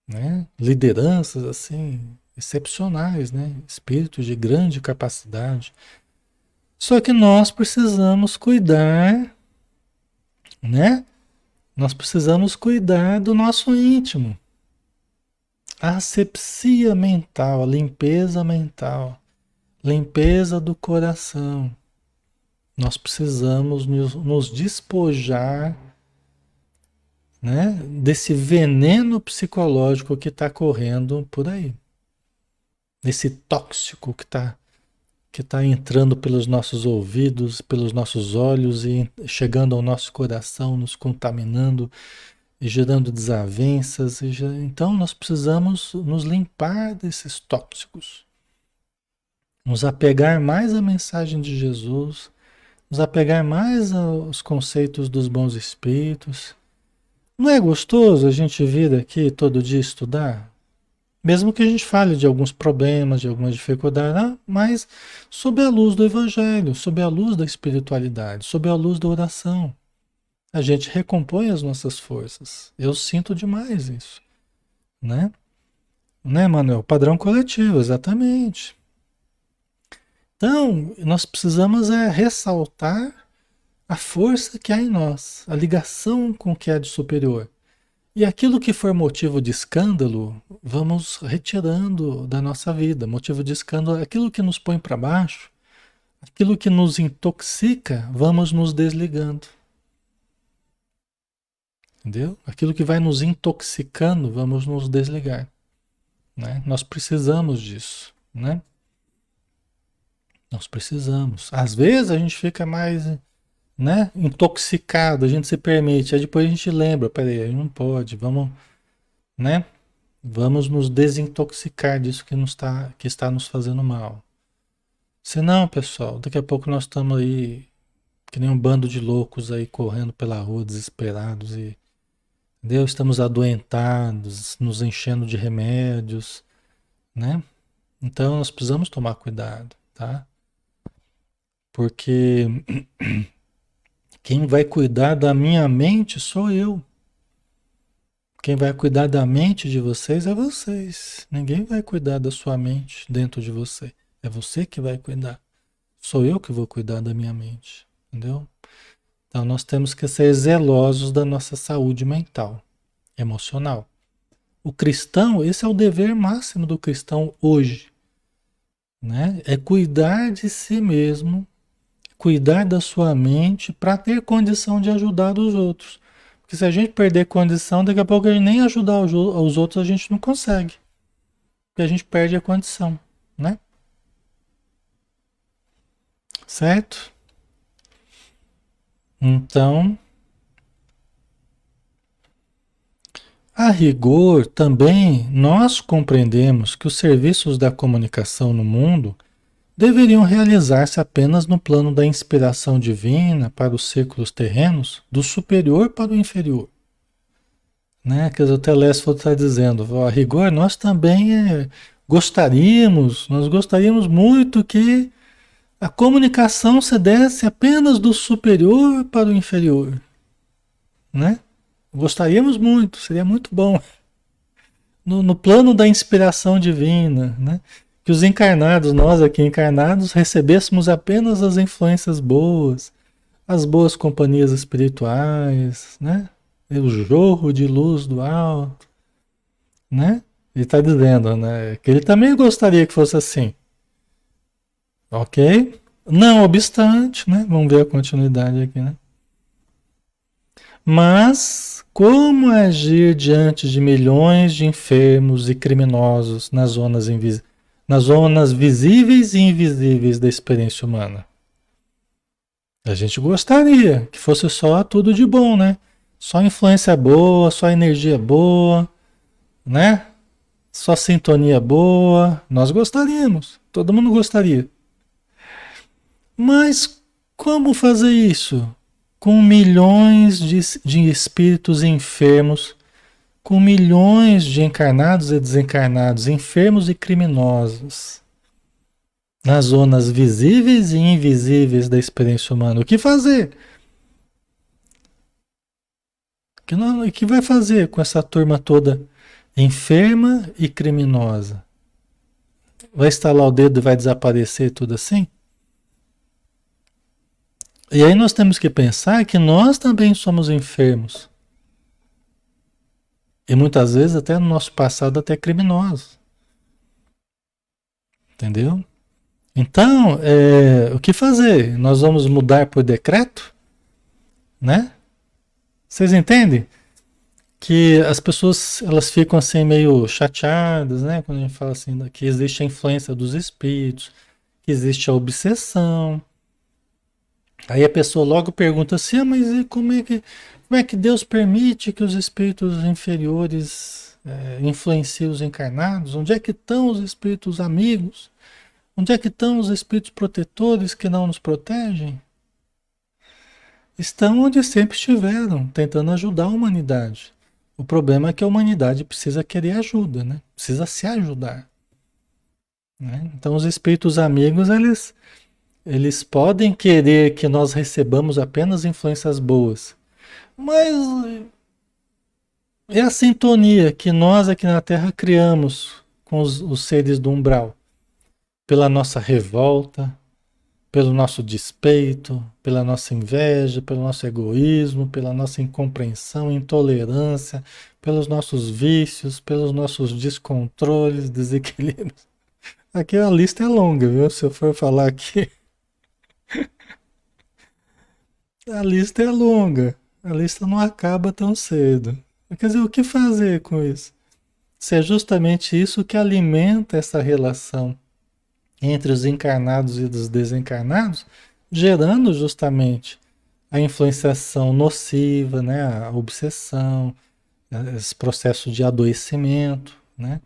Speaker 1: né? Lideranças assim excepcionais, né? Espíritos de grande capacidade. Só que nós precisamos cuidar, né? Nós precisamos cuidar do nosso íntimo. A asepsia mental, a limpeza mental, limpeza do coração. Nós precisamos nos despojar, né, desse veneno psicológico que está correndo por aí. Desse tóxico que tá entrando pelos nossos ouvidos, pelos nossos olhos e chegando ao nosso coração, nos contaminando e gerando desavenças. Então nós precisamos nos limpar desses tóxicos, nos apegar mais à mensagem de Jesus, nos apegar mais aos conceitos dos bons espíritos. Não é gostoso a gente vir aqui todo dia estudar? Mesmo que a gente fale de alguns problemas, de algumas dificuldades, né? Mas sob a luz do Evangelho, sob a luz da espiritualidade, sob a luz da oração. A gente recompõe as nossas forças. Eu sinto demais isso, né? Né, Manuel? Padrão coletivo, exatamente. Então, nós precisamos ressaltar a força que há em nós, a ligação com o que é de superior. E aquilo que for motivo de escândalo, vamos retirando da nossa vida. Motivo de escândalo, aquilo que nos põe para baixo, aquilo que nos intoxica, vamos nos desligando. Entendeu? Aquilo que vai nos intoxicando, vamos nos desligar. Né? Nós precisamos disso, né? Nós precisamos. Às vezes a gente fica mais, né, intoxicado, a gente se permite, aí depois a gente lembra, peraí, a gente não pode, vamos, né? Vamos nos desintoxicar disso que está nos fazendo mal. Senão, pessoal, daqui a pouco nós estamos aí que nem um bando de loucos aí correndo pela rua desesperados e entendeu? Estamos adoentados, nos enchendo de remédios, né? Então nós precisamos tomar cuidado, tá? Porque quem vai cuidar da minha mente sou eu. Quem vai cuidar da mente de vocês é vocês. Ninguém vai cuidar da sua mente dentro de você. É você que vai cuidar. Sou eu que vou cuidar da minha mente, entendeu? Então nós temos que ser zelosos da nossa saúde mental, emocional. O cristão, esse é o dever máximo do cristão hoje, né? É cuidar de si mesmo, cuidar da sua mente para ter condição de ajudar os outros. Porque se a gente perder condição, daqui a pouco a gente nem ajudar os outros a gente não consegue. Porque a gente perde a condição, né? Certo? Então, a rigor também nós compreendemos que os serviços da comunicação no mundo deveriam realizar-se apenas no plano da inspiração divina para os círculos terrenos, do superior para o inferior. Né? Quer dizer, o Telésforo está dizendo, a rigor, nós também nós gostaríamos muito que a comunicação se desse apenas do superior para o inferior. Né? Gostaríamos muito, seria muito bom. No plano da inspiração divina, né? Que os encarnados, nós aqui encarnados, recebêssemos apenas as influências boas, as boas companhias espirituais, né? O jorro de luz do alto, né? Ele está dizendo, né? Que ele também gostaria que fosse assim, ok? Não obstante, né? Vamos ver a continuidade aqui, né? Mas como agir diante de milhões de enfermos e criminosos nas zonas visíveis e invisíveis da experiência humana? A gente gostaria que fosse só tudo de bom, né? Só influência boa, só energia boa, né? Só sintonia boa. Nós gostaríamos, todo mundo gostaria. Mas como fazer isso? Com milhões de espíritos enfermos, com milhões de encarnados e desencarnados, enfermos e criminosos, nas zonas visíveis e invisíveis da experiência humana. O que fazer? Que vai fazer com essa turma toda enferma e criminosa? Vai estalar o dedo e vai desaparecer tudo assim? E aí nós temos que pensar que nós também somos enfermos. E muitas vezes até no nosso passado até criminosos. Entendeu? Então, o que fazer? Nós vamos mudar por decreto? Né? Vocês entendem? Que as pessoas elas ficam assim meio chateadas, né? Quando a gente fala assim que existe a influência dos espíritos, que existe a obsessão. Aí a pessoa logo pergunta assim, mas e como é que Deus permite que os espíritos inferiores influenciem os encarnados? Onde é que estão os espíritos amigos? Onde é que estão os espíritos protetores que não nos protegem? Estão onde sempre estiveram, tentando ajudar a humanidade. O problema é que a humanidade precisa querer ajuda, né? Precisa se ajudar, né? Então os espíritos amigos, eles podem querer que nós recebamos apenas influências boas, mas é a sintonia que nós aqui na Terra criamos com os seres do umbral, pela nossa revolta, pelo nosso despeito, pela nossa inveja, pelo nosso egoísmo, pela nossa incompreensão, intolerância, pelos nossos vícios, pelos nossos descontroles, desequilíbrios. Aqui a lista é longa, viu? Se eu for falar aqui, a lista é longa. A lista não acaba tão cedo. Quer dizer, o que fazer com isso? Se é justamente isso que alimenta essa relação entre os encarnados e os desencarnados, gerando justamente a influenciação nociva, né, a obsessão, esse processo de adoecimento, né,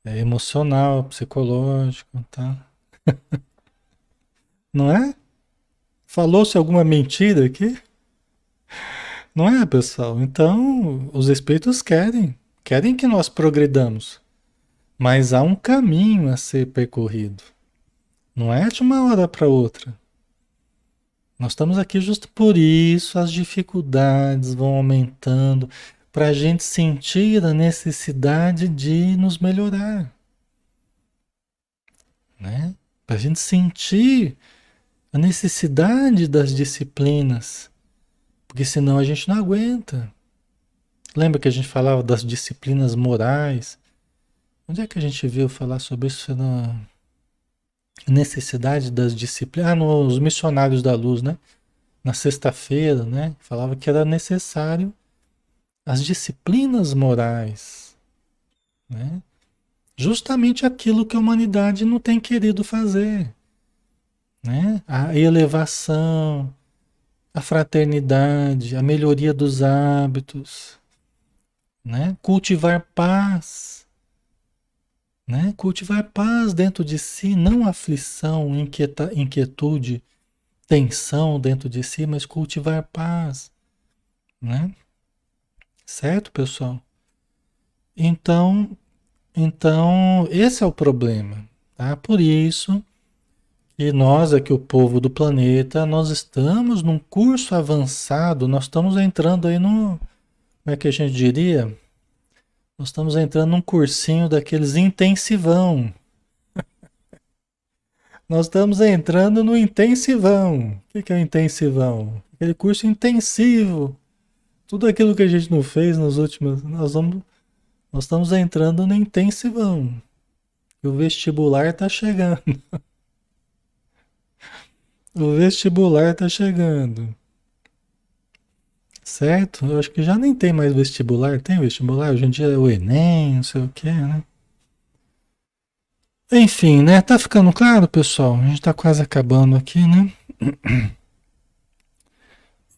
Speaker 1: emocional, psicológico, tá? Não é? Falou-se alguma mentira aqui? Não é, pessoal? Então, os espíritos querem que nós progridamos, mas há um caminho a ser percorrido. Não é de uma hora para outra. Nós estamos aqui justo por isso, as dificuldades vão aumentando, para a gente sentir a necessidade de nos melhorar, né? Para a gente sentir a necessidade das disciplinas, porque senão a gente não aguenta. Lembra que a gente falava das disciplinas morais? Onde é que a gente viu falar sobre isso na necessidade das disciplinas? Ah, nos Missionários da Luz, né? Na sexta-feira, né? Falava que era necessário as disciplinas morais, né? Justamente aquilo que a humanidade não tem querido fazer, né? A elevação, a fraternidade, a melhoria dos hábitos, né? Cultivar paz, né? Cultivar paz dentro de si, não aflição, inquietude, tensão dentro de si, mas cultivar paz, né? Certo, pessoal? Então, esse é o problema, tá? Por isso que nós aqui, o povo do planeta, nós estamos num curso avançado, nós estamos entrando aí no, como é que a gente diria? Nós estamos entrando num cursinho daqueles intensivão. Nós estamos entrando no intensivão. O que é o intensivão? Aquele curso intensivo. Tudo aquilo que a gente não fez nos últimos, nós estamos entrando no intensivão. E o vestibular está chegando. O vestibular está chegando. Certo? Eu acho que já nem tem mais vestibular. Tem vestibular? Hoje em dia é o Enem, não sei o que, né? Enfim, né? Tá ficando claro, pessoal? A gente tá quase acabando aqui, né?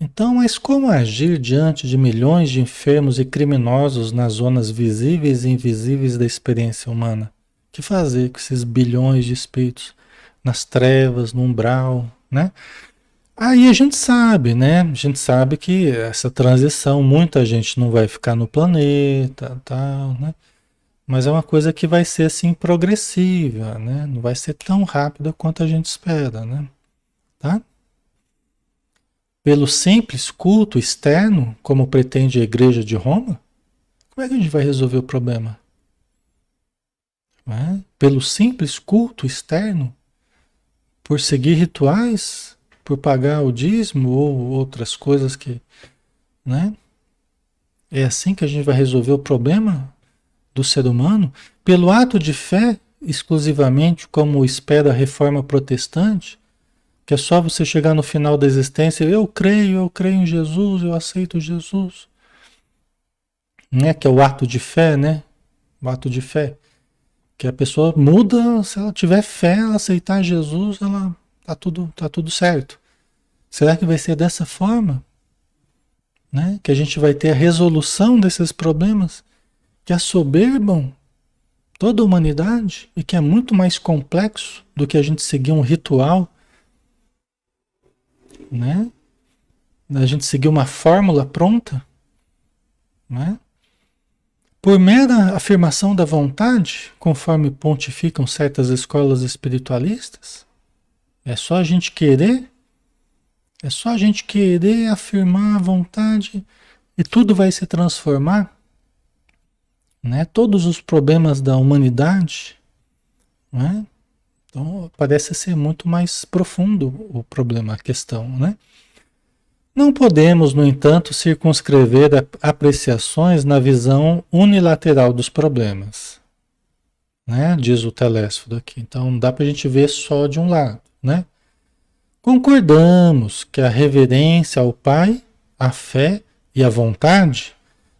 Speaker 1: Então, mas como agir diante de milhões de enfermos e criminosos nas zonas visíveis e invisíveis da experiência humana? O que fazer com esses bilhões de espíritos nas trevas, no umbral, né? Aí a gente sabe, né? A gente sabe que essa transição, muita gente não vai ficar no planeta, tal, né? Mas é uma coisa que vai ser assim progressiva, né? Não vai ser tão rápida quanto a gente espera, né? Tá? Pelo simples culto externo, como pretende a Igreja de Roma? Como é que a gente vai resolver o problema? Não é? Pelo simples culto externo, por seguir rituais, por pagar o dízimo ou outras coisas que, né? É assim que a gente vai resolver o problema do ser humano? Pelo ato de fé, exclusivamente, como espera a reforma protestante, que é só você chegar no final da existência, eu creio em Jesus, eu aceito Jesus, né? Que é o ato de fé, né? O ato de fé. Que a pessoa muda, se ela tiver fé, ela aceitar Jesus, ela tá tudo certo. Será que vai ser dessa forma, né? Que a gente vai ter a resolução desses problemas que assoberbam toda a humanidade e que é muito mais complexo do que a gente seguir um ritual, né? A gente seguir uma fórmula pronta, né? Por mera afirmação da vontade, conforme pontificam certas escolas espiritualistas, é só a gente querer, é só a gente querer afirmar a vontade e tudo vai se transformar, né? Todos os problemas da humanidade, né? Então parece ser muito mais profundo o problema, a questão, né? Não podemos, no entanto, circunscrever apreciações na visão unilateral dos problemas, né? Diz o Telésforo aqui. Então não dá para a gente ver só de um lado, né? Concordamos que a reverência ao Pai, a fé e a vontade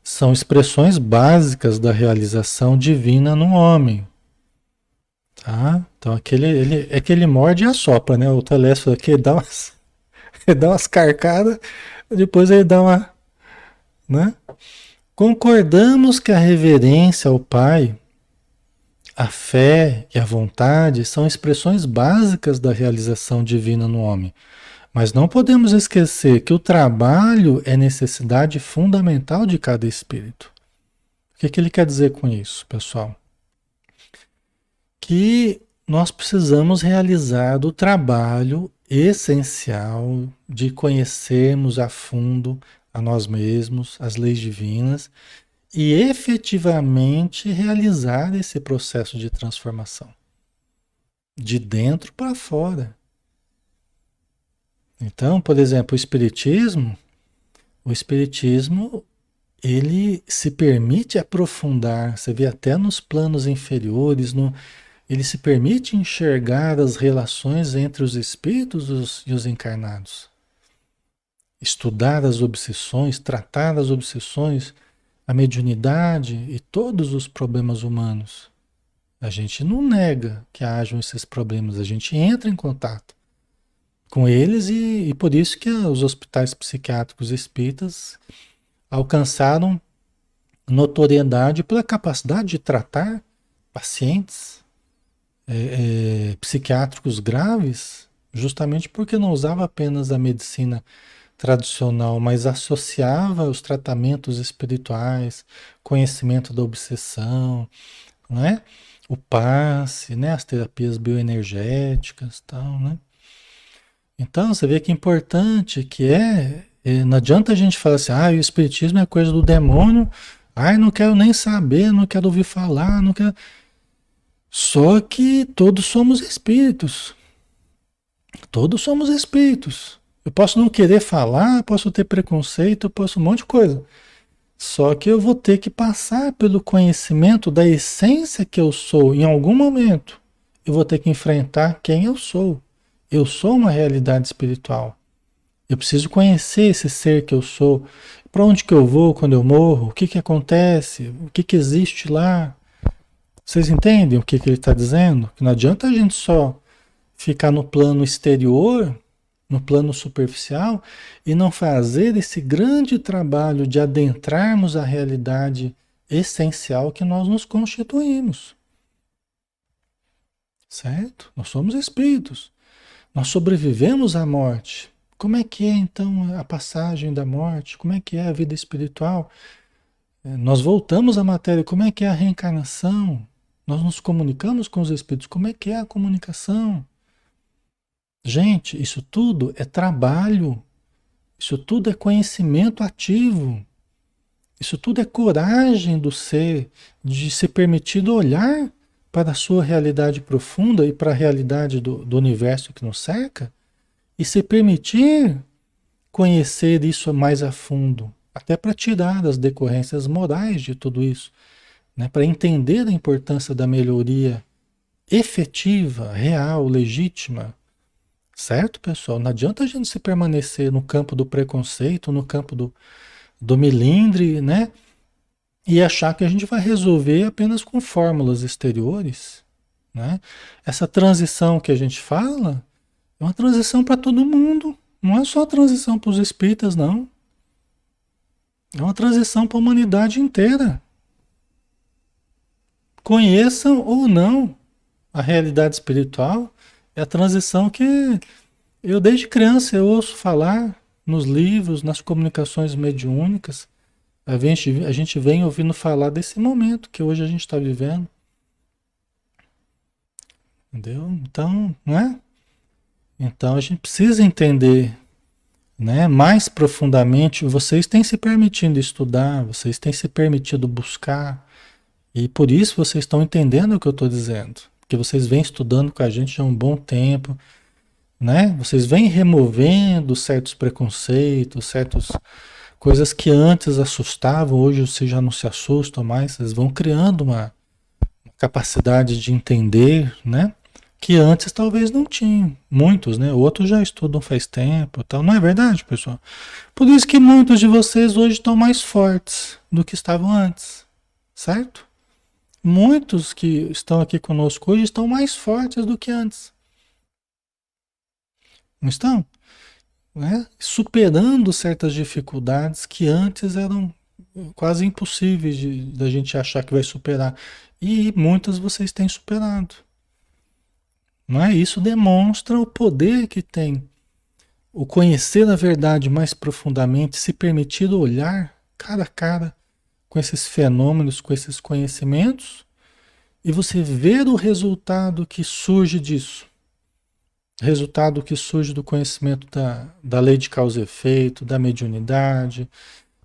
Speaker 1: são expressões básicas da realização divina no homem, tá? Então é que ele morde e assopra, né? O Telésforo aqui ele dá umas carcadas, depois ele dá uma, né? Concordamos que a reverência ao Pai, a fé e a vontade são expressões básicas da realização divina no homem. Mas não podemos esquecer que o trabalho é necessidade fundamental de cada espírito. O que ele quer dizer com isso, pessoal? Que nós precisamos realizar o trabalho essencial de conhecermos a fundo a nós mesmos, as leis divinas e efetivamente realizar esse processo de transformação de dentro para fora. Então, por exemplo, o espiritismo ele se permite aprofundar, você vê até nos planos inferiores, ele se permite enxergar as relações entre os espíritos e os encarnados. Estudar as obsessões, tratar as obsessões, a mediunidade e todos os problemas humanos. A gente não nega que hajam esses problemas, a gente entra em contato com eles e por isso que os hospitais psiquiátricos espíritas alcançaram notoriedade pela capacidade de tratar pacientes psiquiátricos graves, justamente porque não usava apenas a medicina tradicional, mas associava os tratamentos espirituais, conhecimento da obsessão, né? O passe, né? As terapias bioenergéticas, tal, né? Então você vê que importante que não adianta a gente falar assim, o espiritismo é coisa do demônio, não quero nem saber, não quero ouvir falar, não quero. Só que todos somos espíritos. Todos somos espíritos. Eu posso não querer falar, posso ter preconceito, eu posso um monte de coisa. Só que eu vou ter que passar pelo conhecimento da essência que eu sou em algum momento. Eu vou ter que enfrentar quem eu sou. Eu sou uma realidade espiritual. Eu preciso conhecer esse ser que eu sou. Para onde que eu vou quando eu morro? O que que acontece? O que que existe lá? Vocês entendem o que que ele está dizendo? Que não adianta a gente só ficar no plano exterior, no plano superficial, e não fazer esse grande trabalho de adentrarmos a realidade essencial que nós nos constituímos. Certo? Nós somos espíritos. Nós sobrevivemos à morte. Como é que é então a passagem da morte? Como é que é a vida espiritual? Nós voltamos à matéria. Como é que é a reencarnação? Nós nos comunicamos com os espíritos. Como é que é a comunicação? Gente, isso tudo é trabalho Isso tudo é conhecimento ativo. Isso tudo é coragem do ser, de se permitir olhar para a sua realidade profunda e para a realidade do universo que nos cerca e se permitir conhecer isso mais a fundo, até para tirar as decorrências morais de tudo isso, né? Para entender a importância da melhoria efetiva, real, legítima. Certo, pessoal? Não adianta a gente se permanecer no campo do preconceito, no campo do melindre, né? E achar que a gente vai resolver apenas com fórmulas exteriores, né? Essa transição que a gente fala é uma transição para todo mundo. Não é só transição para os espíritas, não. É uma transição para a humanidade inteira. Conheçam ou não a realidade espiritual, é a transição que eu desde criança eu ouço falar nos livros, nas comunicações mediúnicas. A gente vem ouvindo falar desse momento que hoje a gente está vivendo. Entendeu? Então, não é? Então a gente precisa entender, né, mais profundamente. Vocês têm se permitido estudar, vocês têm se permitido buscar, e por isso vocês estão entendendo o que eu estou dizendo. Porque vocês vêm estudando com a gente há um bom tempo, né? Vocês vêm removendo certos preconceitos, certas coisas que antes assustavam, hoje vocês já não se assustam mais, vocês vão criando uma capacidade de entender, né? Que antes talvez não tinham. Muitos, né? Outros já estudam faz tempo, tal. Não é verdade, pessoal? Por isso que muitos de vocês hoje estão mais fortes do que estavam antes, certo? Muitos que estão aqui conosco hoje estão mais fortes do que antes. Não estão? Né? Superando certas dificuldades que antes eram quase impossíveis da gente achar que vai superar. E muitas vocês têm superado. Não é? Isso demonstra o poder que tem o conhecer a verdade mais profundamente, se permitir olhar cara a cara com esses fenômenos, com esses conhecimentos, e você ver o resultado que surge disso. Resultado que surge do conhecimento da lei de causa e efeito, da mediunidade,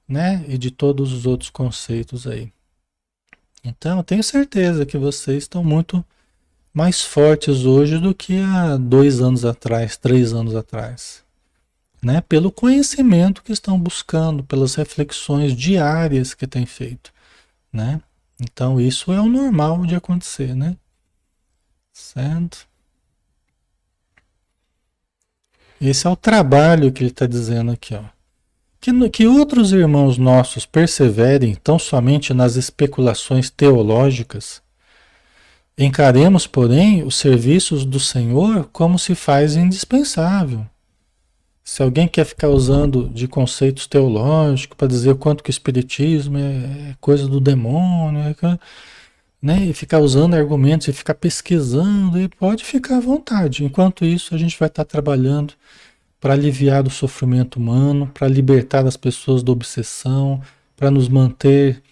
Speaker 1: né? E de todos os outros conceitos aí. Então, eu tenho certeza que vocês estão muito mais fortes hoje do que há 2 anos atrás, 3 anos atrás, né? Pelo conhecimento que estão buscando, pelas reflexões diárias que têm feito, né? Então, isso é o normal de acontecer, né? Certo? Esse é o trabalho que ele está dizendo aqui, ó. Que outros irmãos nossos perseverem tão somente nas especulações teológicas. Encaremos, porém, os serviços do Senhor como se faz indispensável. Se alguém quer ficar usando de conceitos teológicos para dizer o quanto que o espiritismo é coisa do demônio, né? E ficar usando argumentos e ficar pesquisando, e pode ficar à vontade. Enquanto isso, a gente vai estar trabalhando para aliviar o sofrimento humano, para libertar as pessoas da obsessão, para nos manter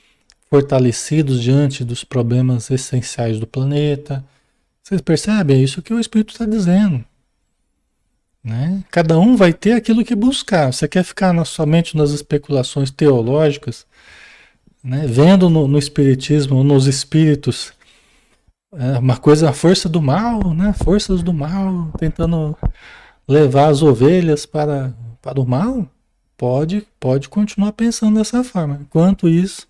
Speaker 1: fortalecidos diante dos problemas essenciais do planeta. Vocês percebem? É isso que o Espírito está dizendo. Né? Cada um vai ter aquilo que buscar. Você quer ficar somente nas especulações teológicas, né? Vendo no Espiritismo, nos espíritos, uma coisa, a força do mal, né? Forças do mal, tentando levar as ovelhas para o mal, pode continuar pensando dessa forma. Enquanto isso,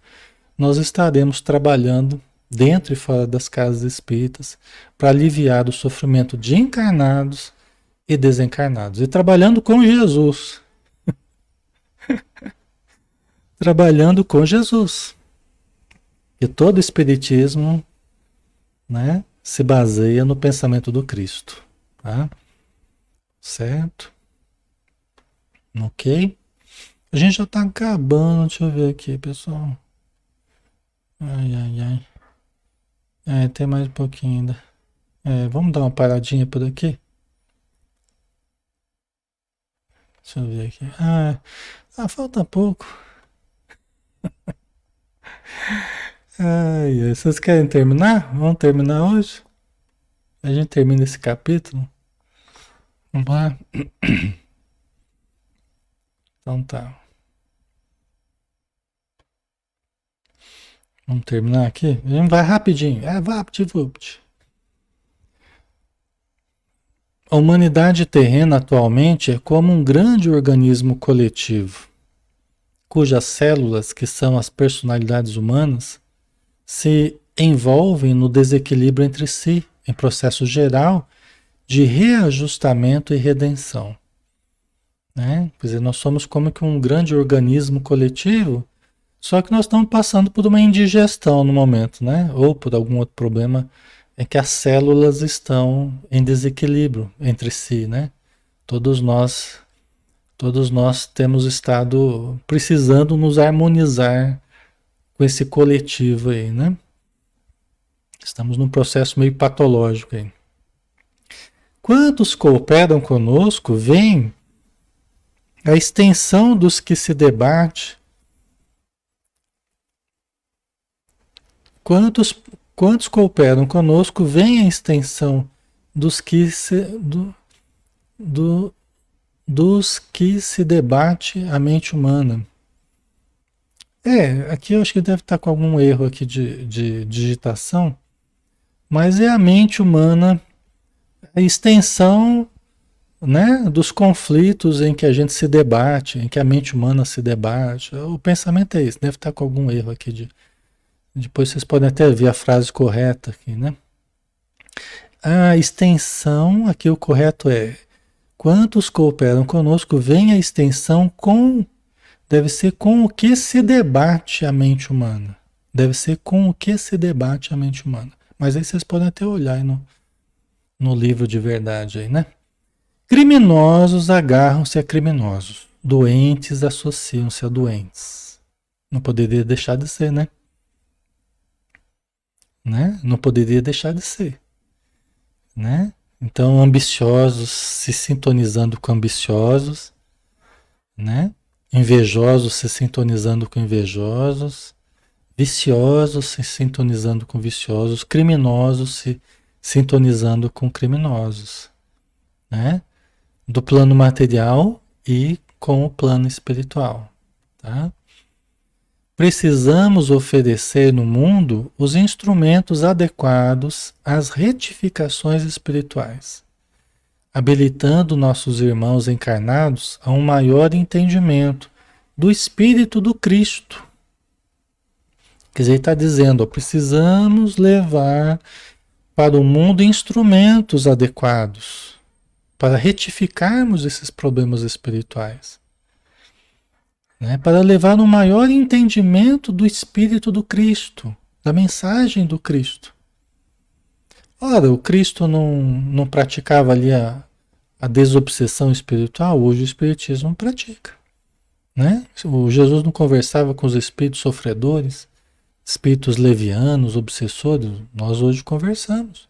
Speaker 1: nós estaremos trabalhando dentro e fora das casas espíritas para aliviar o sofrimento de encarnados e desencarnados. E trabalhando com Jesus. Trabalhando com Jesus. E todo espiritismo, né, se baseia no pensamento do Cristo. Tá? Certo? Ok? A gente já está acabando. Deixa eu ver aqui, pessoal. Ai, ai, ai. Tem mais um pouquinho ainda. Vamos dar uma paradinha por aqui? Deixa eu ver aqui. Falta pouco. Vocês querem terminar? Vamos terminar hoje? A gente termina esse capítulo? Vamos lá. Então tá. Vamos terminar aqui? A gente vai rapidinho. É, vapt-vupt. A humanidade terrena atualmente é como um grande organismo coletivo, cujas células, que são as personalidades humanas, se envolvem no desequilíbrio entre si, em processo geral de reajustamento e redenção. Né? Quer dizer, nós somos como que um grande organismo coletivo, só que nós estamos passando por uma indigestão no momento, né? Ou por algum outro problema em que as células estão em desequilíbrio entre si, né? Todos nós, todos nós temos estado precisando nos harmonizar com esse coletivo aí, né? Estamos num processo meio patológico aí. Quantos cooperam conosco, veem a extensão dos que se debate. Quantos cooperam conosco, veem a extensão dos que dos que se debate a mente humana. Aqui eu acho que deve estar com algum erro aqui de digitação, mas é a mente humana, a extensão, né, dos conflitos em que a gente se debate, em que a mente humana se debate. O pensamento é esse, deve estar com algum erro aqui. Depois vocês podem até ver a frase correta aqui, né? A extensão, aqui o correto é: quantos cooperam conosco, vem a extensão com, deve ser com o que se debate a mente humana. Deve ser com o que se debate a mente humana. Mas aí vocês podem até olhar aí no livro de verdade aí, né? Criminosos agarram-se a criminosos. Doentes associam-se a doentes. Não poderia deixar de ser, né? Não poderia deixar de ser, né? Então, ambiciosos se sintonizando com ambiciosos, né? Invejosos se sintonizando com invejosos, viciosos se sintonizando com viciosos, criminosos se sintonizando com criminosos, né? Do plano material e com o plano espiritual, tá? Precisamos oferecer no mundo os instrumentos adequados às retificações espirituais, habilitando nossos irmãos encarnados a um maior entendimento do Espírito do Cristo. Quer dizer, ele está dizendo, ó, precisamos levar para o mundo instrumentos adequados para retificarmos esses problemas espirituais. Né, para levar um maior entendimento do Espírito do Cristo, da mensagem do Cristo. Ora, o Cristo não praticava ali a desobsessão espiritual, hoje o Espiritismo pratica. Né? O Jesus não conversava com os espíritos sofredores, espíritos levianos, obsessores, nós hoje conversamos.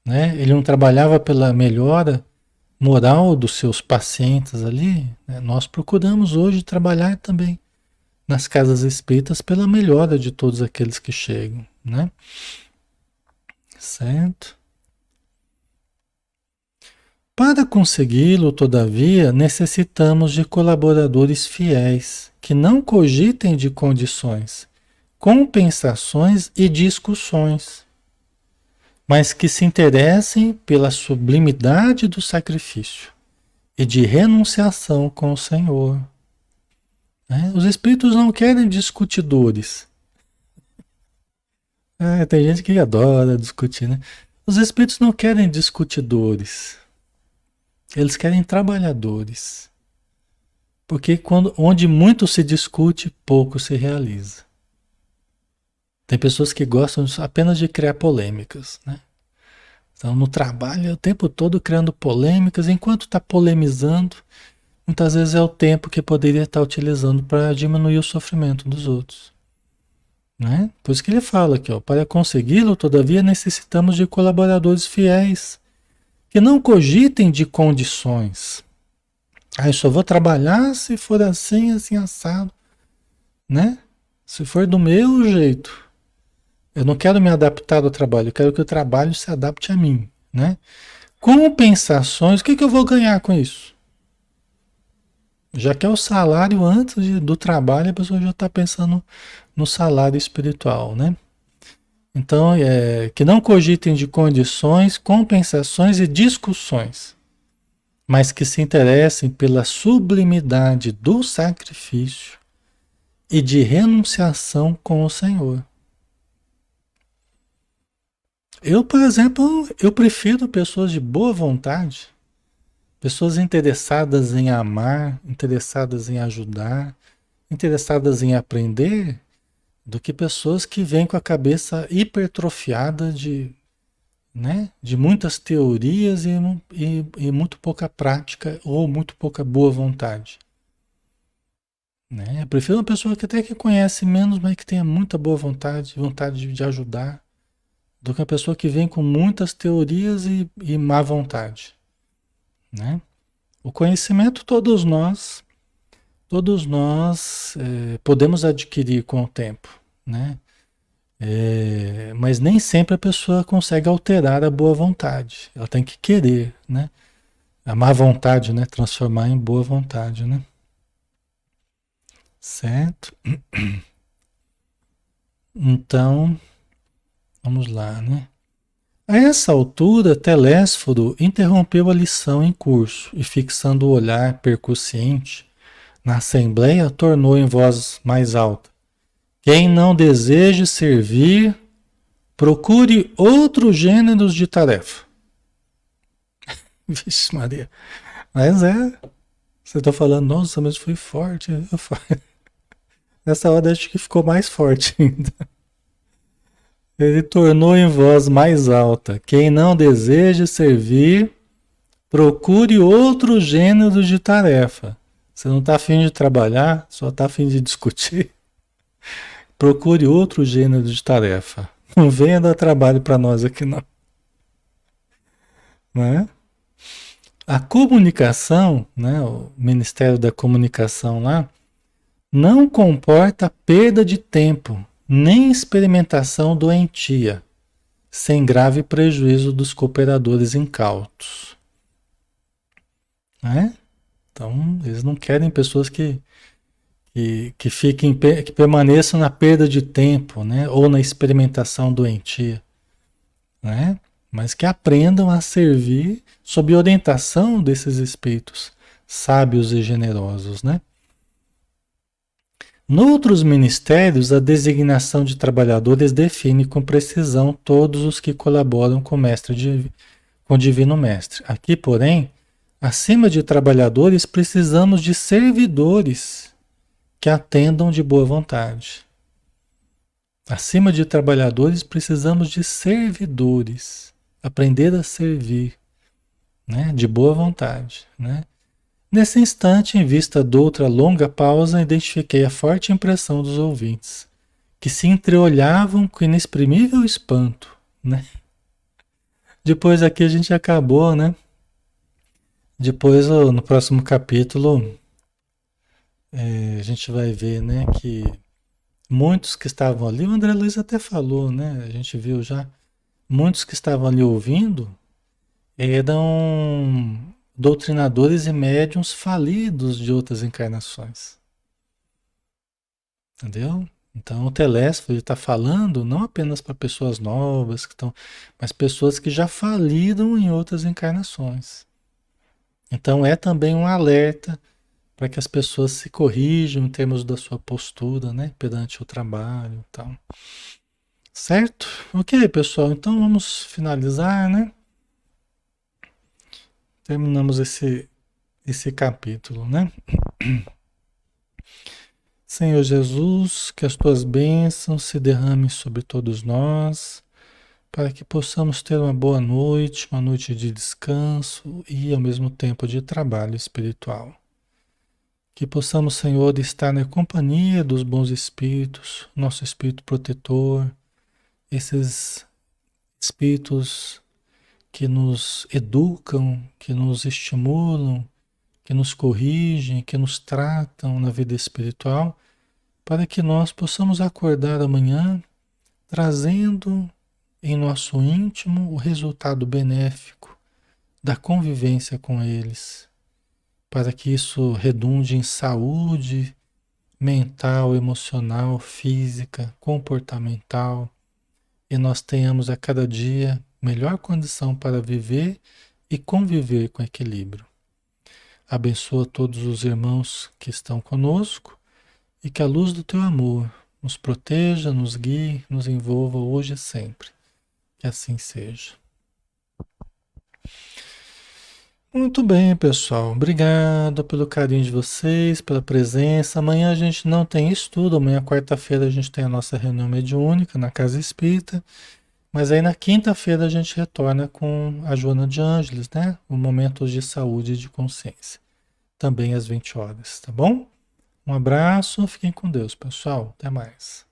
Speaker 1: Né? Ele não trabalhava pela melhora moral dos seus pacientes ali, né? Nós procuramos hoje trabalhar também nas casas espíritas pela melhora de todos aqueles que chegam, né? Certo? Para consegui-lo, todavia, necessitamos de colaboradores fiéis, que não cogitem de condições, compensações e discussões, mas que se interessem pela sublimidade do sacrifício e de renunciação com o Senhor. Né? Os espíritos não querem discutidores. Tem gente que adora discutir, né? Os espíritos não querem discutidores. Eles querem trabalhadores. Porque onde muito se discute, pouco se realiza. Tem pessoas que gostam apenas de criar polêmicas, né? Então, no trabalho, é o tempo todo criando polêmicas. Enquanto está polemizando, muitas vezes é o tempo que poderia estar utilizando para diminuir o sofrimento dos outros. Né? Por isso que ele fala aqui, ó, para consegui-lo, todavia, necessitamos de colaboradores fiéis, que não cogitem de condições. Eu só vou trabalhar se for assim, assim, assado. Né? Se for do meu jeito. Eu não quero me adaptar ao trabalho, eu quero que o trabalho se adapte a mim, né? Compensações, o que eu vou ganhar com isso? Já que é o salário antes do trabalho, a pessoa já está pensando no salário espiritual, né? Então, que não cogitem de condições, compensações e discussões, mas que se interessem pela sublimidade do sacrifício e de renunciação com o Senhor. Eu, por exemplo, eu prefiro pessoas de boa vontade, pessoas interessadas em amar, interessadas em ajudar, interessadas em aprender, do que pessoas que vêm com a cabeça hipertrofiada de muitas teorias e muito pouca prática ou muito pouca boa vontade. Né? Eu prefiro uma pessoa que até que conhece menos, mas que tenha muita boa vontade, vontade de ajudar, do que uma pessoa que vem com muitas teorias e má vontade. Né? O conhecimento todos nós podemos adquirir com o tempo, né? Mas nem sempre a pessoa consegue alterar a boa vontade. Ela tem que querer, né? A má vontade, né? Transformar em boa vontade, né? Certo? Então, vamos lá, né? A essa altura, Telésforo interrompeu a lição em curso e, fixando o olhar percussiente na assembleia, tornou em voz mais alta: quem não deseje servir, procure outros gêneros de tarefa. Vixe, Maria. Mas você tá falando, nossa, mas foi forte. Nessa hora acho que ficou mais forte ainda. Ele tornou em voz mais alta: quem não deseja servir, procure outro gênero de tarefa. Você não está afim de trabalhar, só está afim de discutir. Procure outro gênero de tarefa. Não venha dar trabalho para nós aqui, não. Né? A comunicação, né, o Ministério da Comunicação lá, não comporta perda de tempo, nem experimentação doentia, sem grave prejuízo dos cooperadores incautos. Né? Então, eles não querem pessoas que fiquem, que permaneçam na perda de tempo, né? Ou na experimentação doentia, né? Mas que aprendam a servir sob orientação desses espíritos sábios e generosos, né? Noutros ministérios, a designação de trabalhadores define com precisão todos os que colaboram com com o Divino Mestre. Aqui, porém, acima de trabalhadores, precisamos de servidores que atendam de boa vontade. Acima de trabalhadores, precisamos de servidores. Aprender a servir, né? De boa vontade, né? Nesse instante, em vista de outra longa pausa, identifiquei a forte impressão dos ouvintes, que se entreolhavam com inexprimível espanto, né? Depois aqui a gente acabou, né? Depois, no próximo capítulo, a gente vai ver, né, que muitos que estavam ali, o André Luiz até falou, né? A gente viu já, muitos que estavam ali ouvindo eram doutrinadores e médiuns falidos de outras encarnações. Entendeu? Então o Telésforo está falando não apenas para pessoas novas que estão, mas pessoas que já faliram em outras encarnações. Então é também um alerta para que as pessoas se corrijam em termos da sua postura, né, perante o trabalho e tal. Certo? Ok, pessoal, então vamos finalizar, né? Terminamos esse capítulo, né? Senhor Jesus, que as tuas bênçãos se derramem sobre todos nós, para que possamos ter uma noite de descanso e ao mesmo tempo de trabalho espiritual. Que possamos, Senhor, estar na companhia dos bons espíritos, nosso espírito protetor, esses espíritos que nos educam, que nos estimulam, que nos corrigem, que nos tratam na vida espiritual, para que nós possamos acordar amanhã trazendo em nosso íntimo o resultado benéfico da convivência com eles, para que isso redunde em saúde mental, emocional, física, comportamental, e nós tenhamos a cada dia melhor condição para viver e conviver com equilíbrio. Abençoa todos os irmãos que estão conosco e que a luz do teu amor nos proteja, nos guie, nos envolva hoje e sempre. Que assim seja. Muito bem, pessoal. Obrigado pelo carinho de vocês, pela presença. Amanhã a gente não tem estudo. Amanhã, quarta-feira, a gente tem a nossa reunião mediúnica na Casa Espírita. Mas aí na quinta-feira a gente retorna com a Joana de Ângeles, né? O Momentos de Saúde e de Consciência. Também às 20 horas, tá bom? Um abraço, fiquem com Deus, pessoal. Até mais.